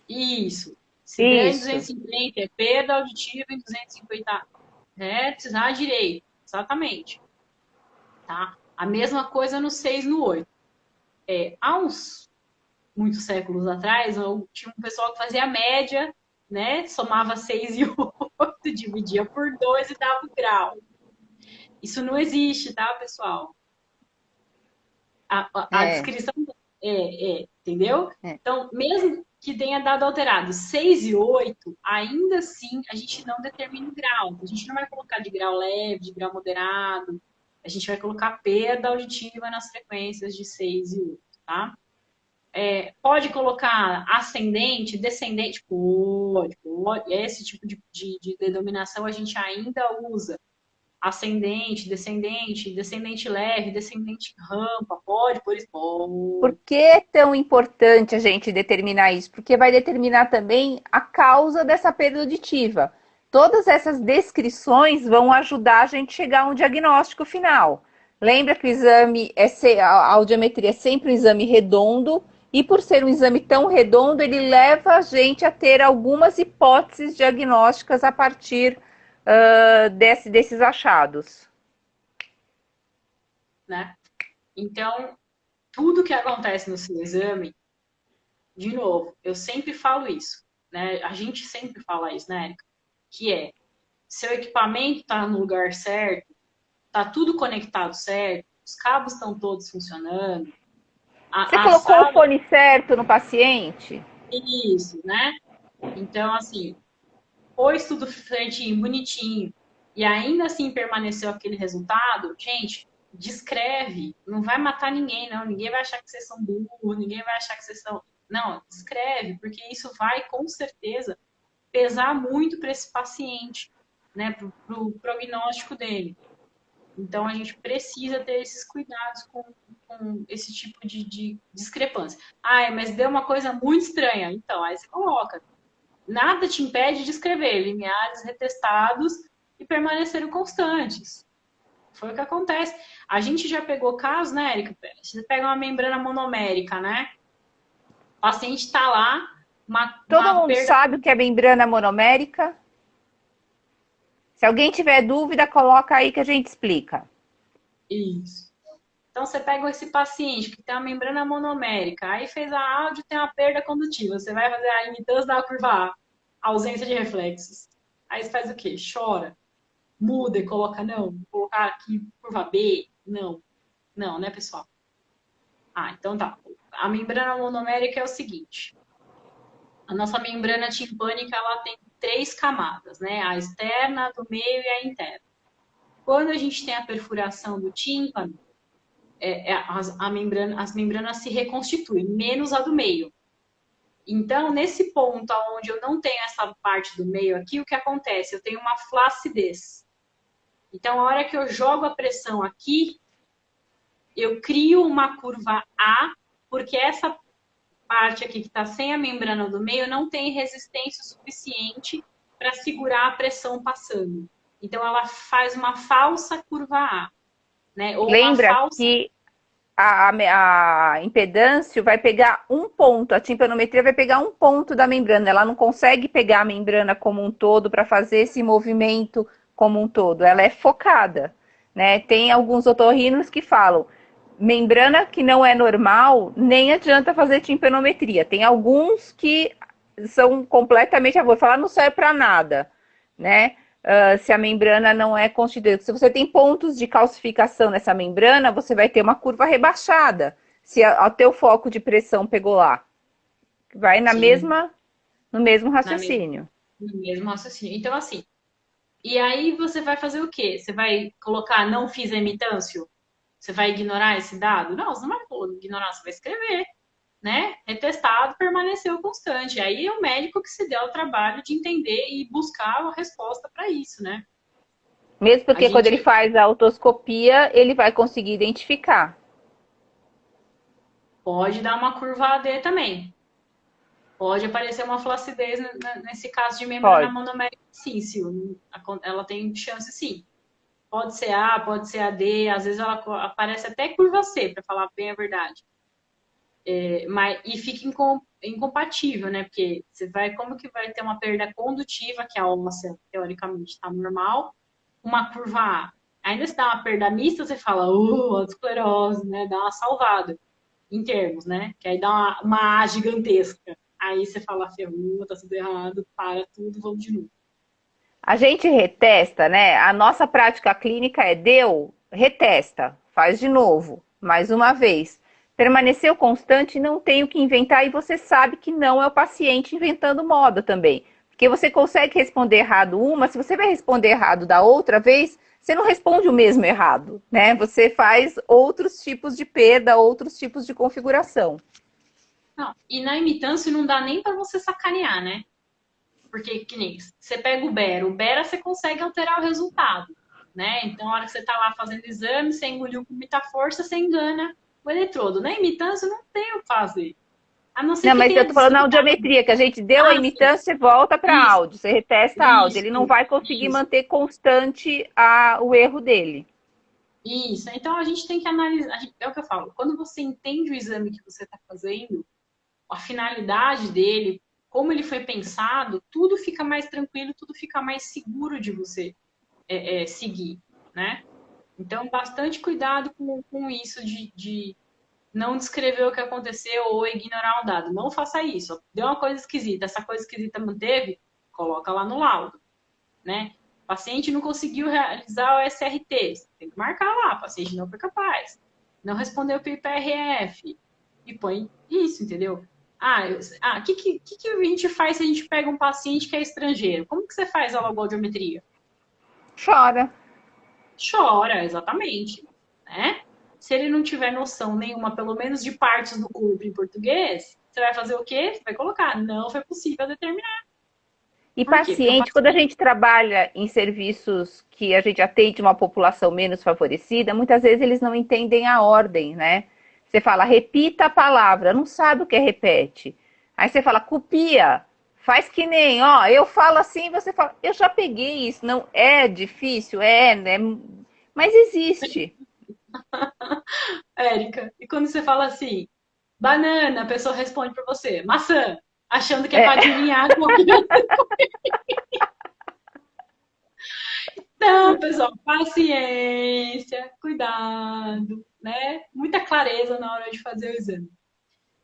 Isso. Se der em 250, é perda auditiva em 250 Hz à direita. Exatamente. Tá? A mesma coisa no 6 e no 8. Há uns muitos séculos atrás, tinha um pessoal que fazia a média, né? Somava 6 e 8, dividia por 2 e dava o grau. Isso não existe, tá, pessoal? A descrição entendeu? Então, mesmo que tenha dado alterado 6 e 8, ainda assim a gente não determina o grau. A gente não vai colocar de grau leve, de grau moderado. A gente vai colocar perda auditiva nas frequências de 6 e 8, tá? Pode colocar ascendente, descendente? Pode. Esse tipo de denominação a gente ainda usa. Ascendente, descendente leve, descendente rampa, pode, por isso pode. Por que é tão importante a gente determinar isso? Porque vai determinar também a causa dessa perda auditiva. Todas essas descrições vão ajudar a gente a chegar a um diagnóstico final. Lembra que o exame, a audiometria é sempre um exame redondo, e por ser um exame tão redondo, ele leva a gente a ter algumas hipóteses diagnósticas a partir desses achados. Né? Então, tudo que acontece no seu exame, de novo, eu sempre falo isso, né? A gente sempre fala isso, né, Érica? Que seu equipamento está no lugar certo, está tudo conectado certo, os cabos estão todos funcionando. Você colocou o fone certo no paciente? Isso, né? Então, assim, pôs tudo certinho, bonitinho, e ainda assim permaneceu aquele resultado, gente, descreve. Não vai matar ninguém, não. Ninguém vai achar que vocês são burros, ninguém vai achar que vocês são... Não, descreve, porque isso vai, com certeza, pesar muito para esse paciente, né? Para o prognóstico dele. Então, a gente precisa ter esses cuidados com com esse tipo de discrepância. Ah, mas deu uma coisa muito estranha. Então, aí você coloca. Nada te impede de escrever limiares retestados e permaneceram constantes. Foi o que acontece. A gente já pegou casos, né, Érica? Você pega uma membrana monomérica, né? O paciente está lá, Todo mundo sabe o que é membrana monomérica? Se alguém tiver dúvida, coloca aí que a gente explica. Isso. Então, você pega esse paciente que tem uma membrana monomérica, aí fez a áudio e tem uma perda condutiva. Você vai fazer a imitância da curva A, ausência de reflexos. Aí você faz o quê? Chora, muda e coloca não. Vou colocar aqui curva B, não. Não, né, pessoal? Ah, então tá. A membrana monomérica é o seguinte. A nossa membrana timpânica, ela tem 3 camadas, né? A externa, a do meio e a interna. Quando a gente tem a perfuração do tímpano, as membranas se reconstituem, menos a do meio. Então, nesse ponto onde eu não tenho essa parte do meio aqui, o que acontece? Eu tenho uma flacidez. Então, a hora que eu jogo a pressão aqui, eu crio uma curva A, porque essa parte aqui que está sem a membrana do meio não tem resistência suficiente para segurar a pressão passando. Então, ela faz uma falsa curva A. Né? Ou Lembra falsa... que a impedância vai pegar um ponto, a timpanometria vai pegar um ponto da membrana, ela não consegue pegar a membrana como um todo para fazer esse movimento como um todo, ela é focada, né? Tem alguns otorrinos que falam, membrana que não é normal, nem adianta fazer timpanometria. Tem alguns que são completamente, vou falar, não serve para nada, né? Se a membrana não é constituída. Se você tem pontos de calcificação nessa membrana, você vai ter uma curva rebaixada. Se o teu foco de pressão pegou lá. Vai no mesmo raciocínio. No mesmo raciocínio. Então, assim, e aí você vai fazer o quê? Você vai colocar não fiz emitância? Você vai ignorar esse dado? Não, você não vai ignorar, você vai escrever. Né? Retestado, permaneceu constante. Aí é o médico que se deu ao trabalho de entender e buscar a resposta para isso, né? Mesmo porque quando ele faz a otoscopia, ele vai conseguir identificar. Pode dar uma curva AD também. Pode aparecer uma flacidez nesse caso de membrana monomérica, sim, ela tem chance, sim. Pode ser A, pode ser AD, às vezes ela aparece até curva C, para falar bem a verdade. E fica incompatível, né? Porque como que vai ter uma perda condutiva, que a óssea, teoricamente, está normal, uma curva A. Ainda se dá uma perda mista, você fala, autoesclerose, né? Dá uma salvada, em termos, né? Que aí dá uma A gigantesca. Aí você fala, ferrou, tá tudo errado, para tudo, vamos de novo. A gente retesta, né? A nossa prática clínica retesta, faz de novo, mais uma vez. Permaneceu constante, não tem o que inventar e você sabe que não é o paciente inventando moda também. Porque você consegue responder errado se você vai responder errado da outra vez, você não responde o mesmo errado, né? Você faz outros tipos de perda, outros tipos de configuração. Não, e na imitância não dá nem para você sacanear, né? Porque, que nem você pega o Bera você consegue alterar o resultado, né? Então, na hora que você tá lá fazendo exame, você engoliu com muita força, você engana o eletrodo. Na imitância, não tem o que fazer. A não ser que mas eu tô falando na audiometria, que a gente deu a imitância e volta para áudio. Você retesta áudio. Ele não vai conseguir manter constante o erro dele. Isso. Então, a gente tem que analisar. É o que eu falo. Quando você entende o exame que você está fazendo, a finalidade dele, como ele foi pensado, tudo fica mais tranquilo, tudo fica mais seguro de você seguir, né? Então, bastante cuidado com isso de não descrever o que aconteceu ou ignorar o dado. Não faça isso. Deu uma coisa esquisita, essa coisa esquisita manteve, coloca lá no laudo, né? O paciente não conseguiu realizar o SRT, tem que marcar lá, o paciente não foi capaz. Não respondeu para o IPRF, e põe isso, entendeu? O que a gente faz se a gente pega um paciente que é estrangeiro? Como que você faz a logoaudiometria? Chora. Chora, exatamente, né? Se ele não tiver noção nenhuma, pelo menos de partes do corpo em português, você vai fazer o quê? Você vai colocar, não foi possível determinar. E paciente, quando a gente trabalha em serviços que a gente atende uma população menos favorecida, muitas vezes eles não entendem a ordem, né? Você fala, repita a palavra, não sabe o que é repete. Aí você fala, copia, faz que nem, ó, eu falo assim, você fala, eu já peguei isso, não é difícil, né? Mas existe. Érica, e quando você fala assim, banana, a pessoa responde para você, maçã, achando que é para É, adivinhar qual que é. Então, pessoal, paciência, cuidado, né? Muita clareza na hora de fazer o exame.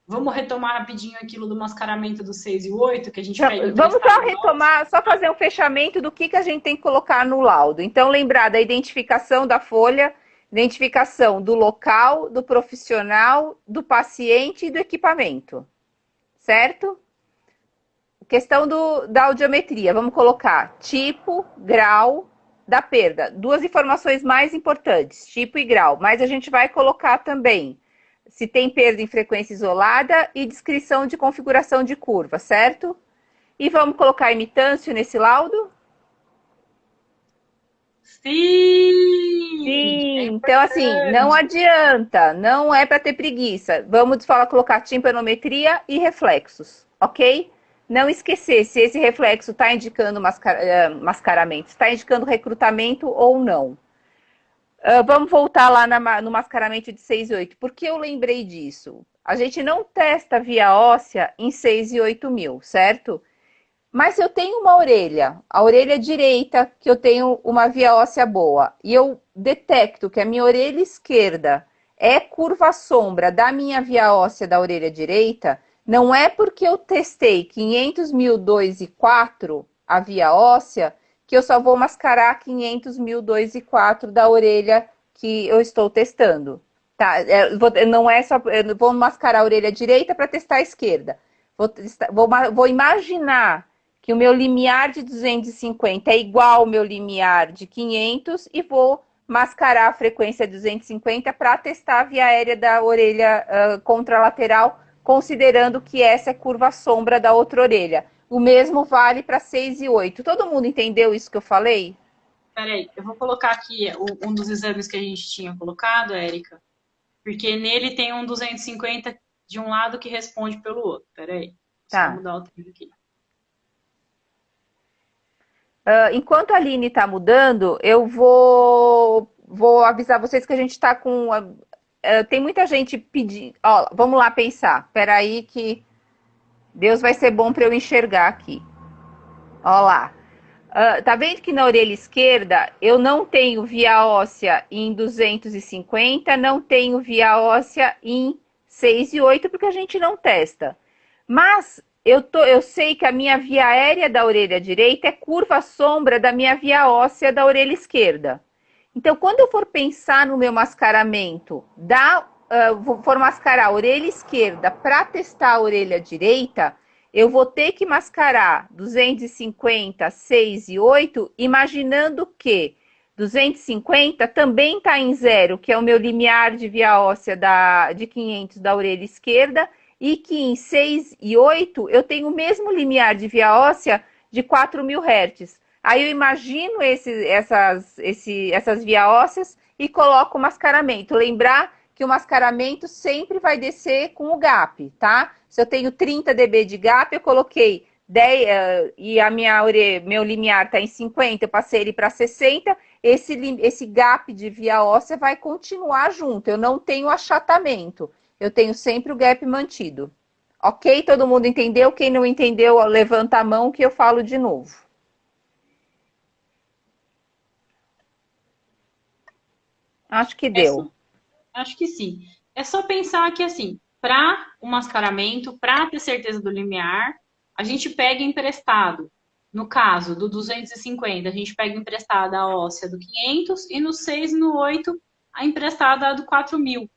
Vamos retomar rapidinho aquilo do mascaramento do 6 e o 8, que a gente pega vamos só emprestado. retomar, só fazer um fechamento do que a gente tem que colocar no laudo. Então, lembrar da identificação da folha, identificação do local, do profissional, do paciente e do equipamento. Certo? Questão da audiometria. Vamos colocar tipo, grau da perda. Duas informações mais importantes, tipo e grau. Mas a gente vai colocar também se tem perda em frequência isolada e descrição de configuração de curva, certo? E vamos colocar imitância nesse laudo? Sim! É Sim, então assim, não importante. adianta, não é para ter preguiça. Vamos falar, colocar timpanometria e reflexos, ok? Não esquecer se esse reflexo está indicando mascaramento, está indicando recrutamento ou não. Vamos voltar lá no mascaramento de 6 e 8. Por que eu lembrei disso? A gente não testa via óssea em 6 e 8 mil, certo? Mas eu tenho uma orelha, a orelha direita, que eu tenho uma via óssea boa, e eu detecto que a minha orelha esquerda é curva sombra da minha via óssea da orelha direita, não é porque eu testei 500 mil 2 e 4 a via óssea, que eu só vou mascarar 500 mil 2 e 4 da orelha que eu estou testando. Tá? Não é só, eu vou mascarar a orelha direita para testar a esquerda. Vou imaginar que o meu limiar de 250 é igual ao meu limiar de 500 e vou mascarar a frequência 250 para testar a via aérea da orelha contralateral, considerando que essa é curva sombra da outra orelha. O mesmo vale para 6 e 8. Todo mundo entendeu isso que eu falei? Peraí, eu vou colocar aqui um dos exames que a gente tinha colocado, Érica, porque nele tem um 250 de um lado que responde pelo outro. Peraí, vou só Tá. mudar o tempo aqui. Enquanto a Aline está mudando, eu vou avisar vocês que a gente está com. Tem muita gente pedindo. Ó, vamos lá pensar. Espera aí que Deus vai ser bom para eu enxergar aqui. Ó lá. Tá vendo que na orelha esquerda eu não tenho via óssea em 250, não tenho via óssea em 6 e 8, porque a gente não testa. Mas eu sei que a minha via aérea da orelha direita é curva sombra da minha via óssea da orelha esquerda. Então, quando eu for pensar no meu mascaramento, for mascarar a orelha esquerda para testar a orelha direita, eu vou ter que mascarar 250, 6 e 8, imaginando que 250 também está em zero, que é o meu limiar de via óssea de 500 da orelha esquerda, e que em 6 e 8 eu tenho o mesmo limiar de via óssea de 4.000 Hz. Aí eu imagino essas via ósseas e coloco o mascaramento. Lembrar que o mascaramento sempre vai descer com o gap, tá? Se eu tenho 30 dB de gap, eu coloquei 10 e meu limiar está em 50, eu passei ele para 60, esse gap de via óssea vai continuar junto, eu não tenho achatamento, eu tenho sempre o gap mantido. Ok? Todo mundo entendeu? Quem não entendeu, levanta a mão que eu falo de novo. Acho que É só, deu. acho que sim. É só pensar que, assim, para o mascaramento, para ter certeza do limiar, a gente pega emprestado. No caso do 250, a gente pega emprestada a óssea do 500 e no 6 e no 8, a emprestada do 4.000.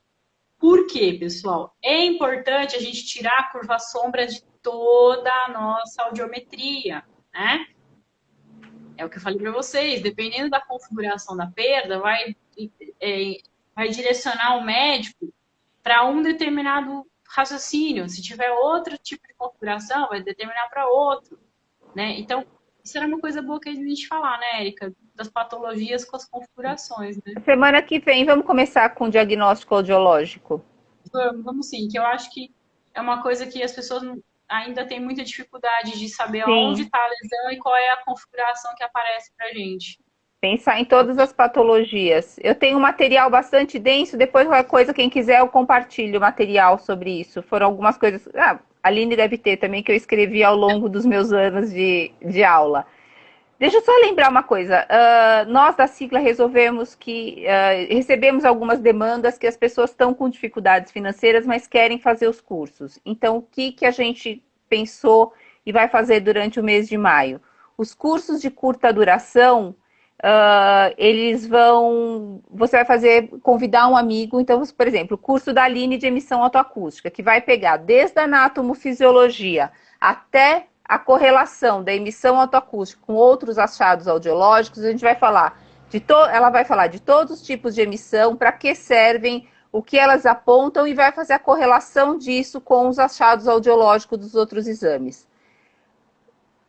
Por quê, pessoal? É importante a gente tirar a curva sombra de toda a nossa audiometria, né? É o que eu falei para vocês, dependendo da configuração da perda, vai direcionar o médico para um determinado raciocínio. Se tiver outro tipo de configuração, vai determinar para outro, né? Então, isso era uma coisa boa que a gente falar, né, Érica? Das patologias com as configurações, né? Semana que vem vamos começar com o diagnóstico audiológico. vamos sim, que eu acho que é uma coisa que as pessoas ainda têm muita dificuldade de saber onde Sim. está a lesão e qual é a configuração que aparece pra gente. Pensar em todas as patologias. Eu tenho um material bastante denso, depois qualquer coisa, quem quiser, eu compartilho o material sobre isso. Foram algumas coisas. Ah, a Aline deve ter também, que eu escrevi ao longo dos meus anos de aula. Deixa eu só lembrar uma coisa. Nós da sigla resolvemos que recebemos algumas demandas que as pessoas estão com dificuldades financeiras, mas querem fazer os cursos. Então, o que a gente pensou e vai fazer durante o mês de maio? Os cursos de curta duração, eles vão. Você vai fazer, convidar um amigo. Então, por exemplo, o curso da Aline de emissão autoacústica, que vai pegar desde a anatomofisiologia até a correlação da emissão autoacústica com outros achados audiológicos. A gente vai falar ela vai falar de todos os tipos de emissão, para que servem, o que elas apontam, e vai fazer a correlação disso com os achados audiológicos dos outros exames.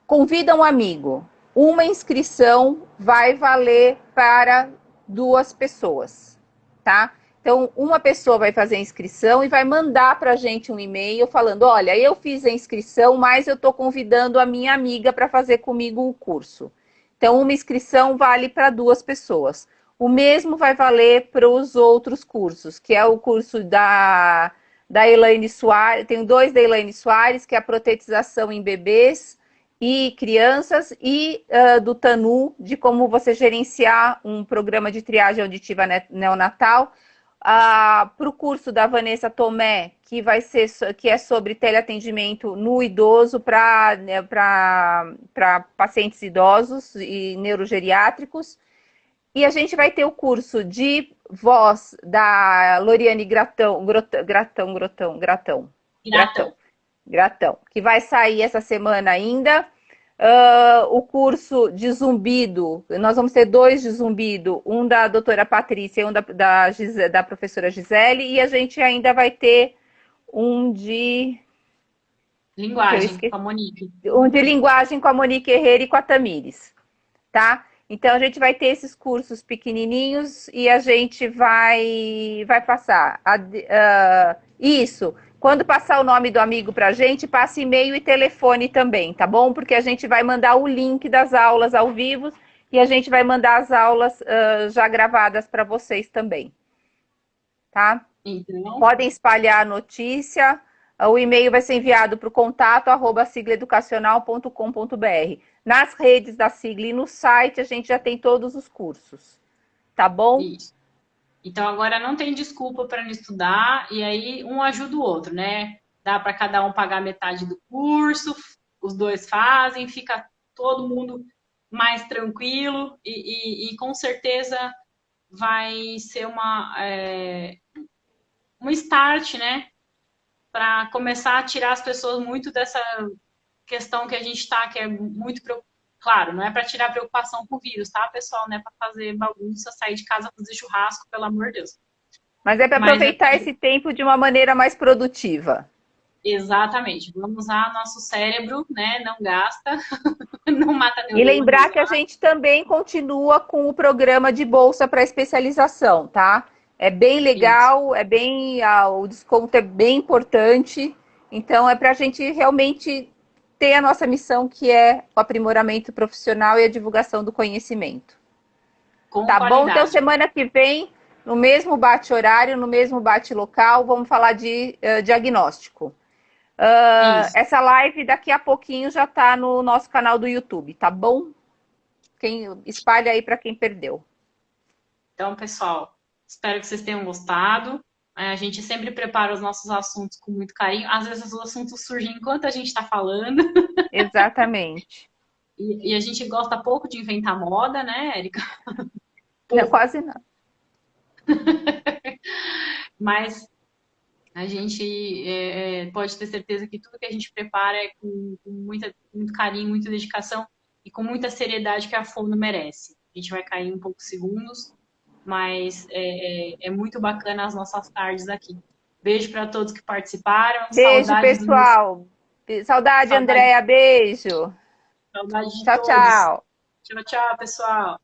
Convida um amigo. Uma inscrição vai valer para 2 pessoas, tá? Então, uma pessoa vai fazer a inscrição e vai mandar para a gente um e-mail falando: olha, eu fiz a inscrição, mas eu estou convidando a minha amiga para fazer comigo o curso. Então, uma inscrição vale para 2 pessoas. O mesmo vai valer para os outros cursos, que é o curso da Elaine Soares. Tem 2 da Elaine Soares, que é a protetização em bebês e crianças, e do TANU, de como você gerenciar um programa de triagem auditiva neonatal. Para o curso da Vanessa Tomé, que é sobre teleatendimento no idoso para pacientes idosos e neurogeriátricos. E a gente vai ter o curso de voz da Loriane Gratão, que vai sair essa semana ainda. O curso de zumbido, nós vamos ter 2 de zumbido, um da doutora Patrícia e um da professora Gisele, e a gente ainda vai ter um de linguagem com a Monique. Um de linguagem com a Monique Herrera e com a Tamires, tá? Então a gente vai ter esses cursos pequenininhos e a gente vai passar isso. Quando passar o nome do amigo para a gente, passa e-mail e telefone também, tá bom? Porque a gente vai mandar o link das aulas ao vivo e a gente vai mandar as aulas já gravadas para vocês também, tá? Então, podem espalhar a notícia. O e-mail vai ser enviado para o contato@siglaeducacional.com.br. Nas redes da sigla e no site a gente já tem todos os cursos, tá bom? isso. Então agora não tem desculpa para não estudar, e aí um ajuda o outro, né? Dá para cada um pagar metade do curso, os 2 fazem, fica todo mundo mais tranquilo e com certeza vai ser um start, né? Para começar a tirar as pessoas muito dessa questão que a gente está, que é muito preocupada. Claro, não é para tirar preocupação com o vírus, tá, pessoal? Não é para fazer bagunça, sair de casa, fazer churrasco, pelo amor de Deus. Mas é para aproveitar esse tempo de uma maneira mais produtiva. Exatamente. Vamos usar nosso cérebro, né? Não gasta, não mata neurônio. E lembrar que a gente também continua com o programa de bolsa para especialização, tá? É bem legal, o desconto é bem importante. Então é para a gente realmente ter a nossa missão, que é o aprimoramento profissional e a divulgação do conhecimento. Com tá qualidade. Bom? Então semana que vem, no mesmo bate-horário, no mesmo bate-local, vamos falar de diagnóstico. Essa live daqui a pouquinho já está no nosso canal do YouTube, tá bom? Espalha aí para quem perdeu. Então, pessoal, espero que vocês tenham gostado. A gente sempre prepara os nossos assuntos com muito carinho. Às vezes os assuntos surgem enquanto a gente está falando. Exatamente. E a gente gosta pouco de inventar moda, né, Érica? Não, quase não. Mas a gente pode ter certeza que tudo que a gente prepara é com muito carinho, muita dedicação e com muita seriedade que a fono merece. A gente vai cair em poucos segundos, mas é muito bacana as nossas tardes aqui. Beijo para todos que participaram. Beijo, pessoal. Saudade, Andréia. Beijo. Saudade de tchau, todos. Tchau. Tchau, tchau, pessoal.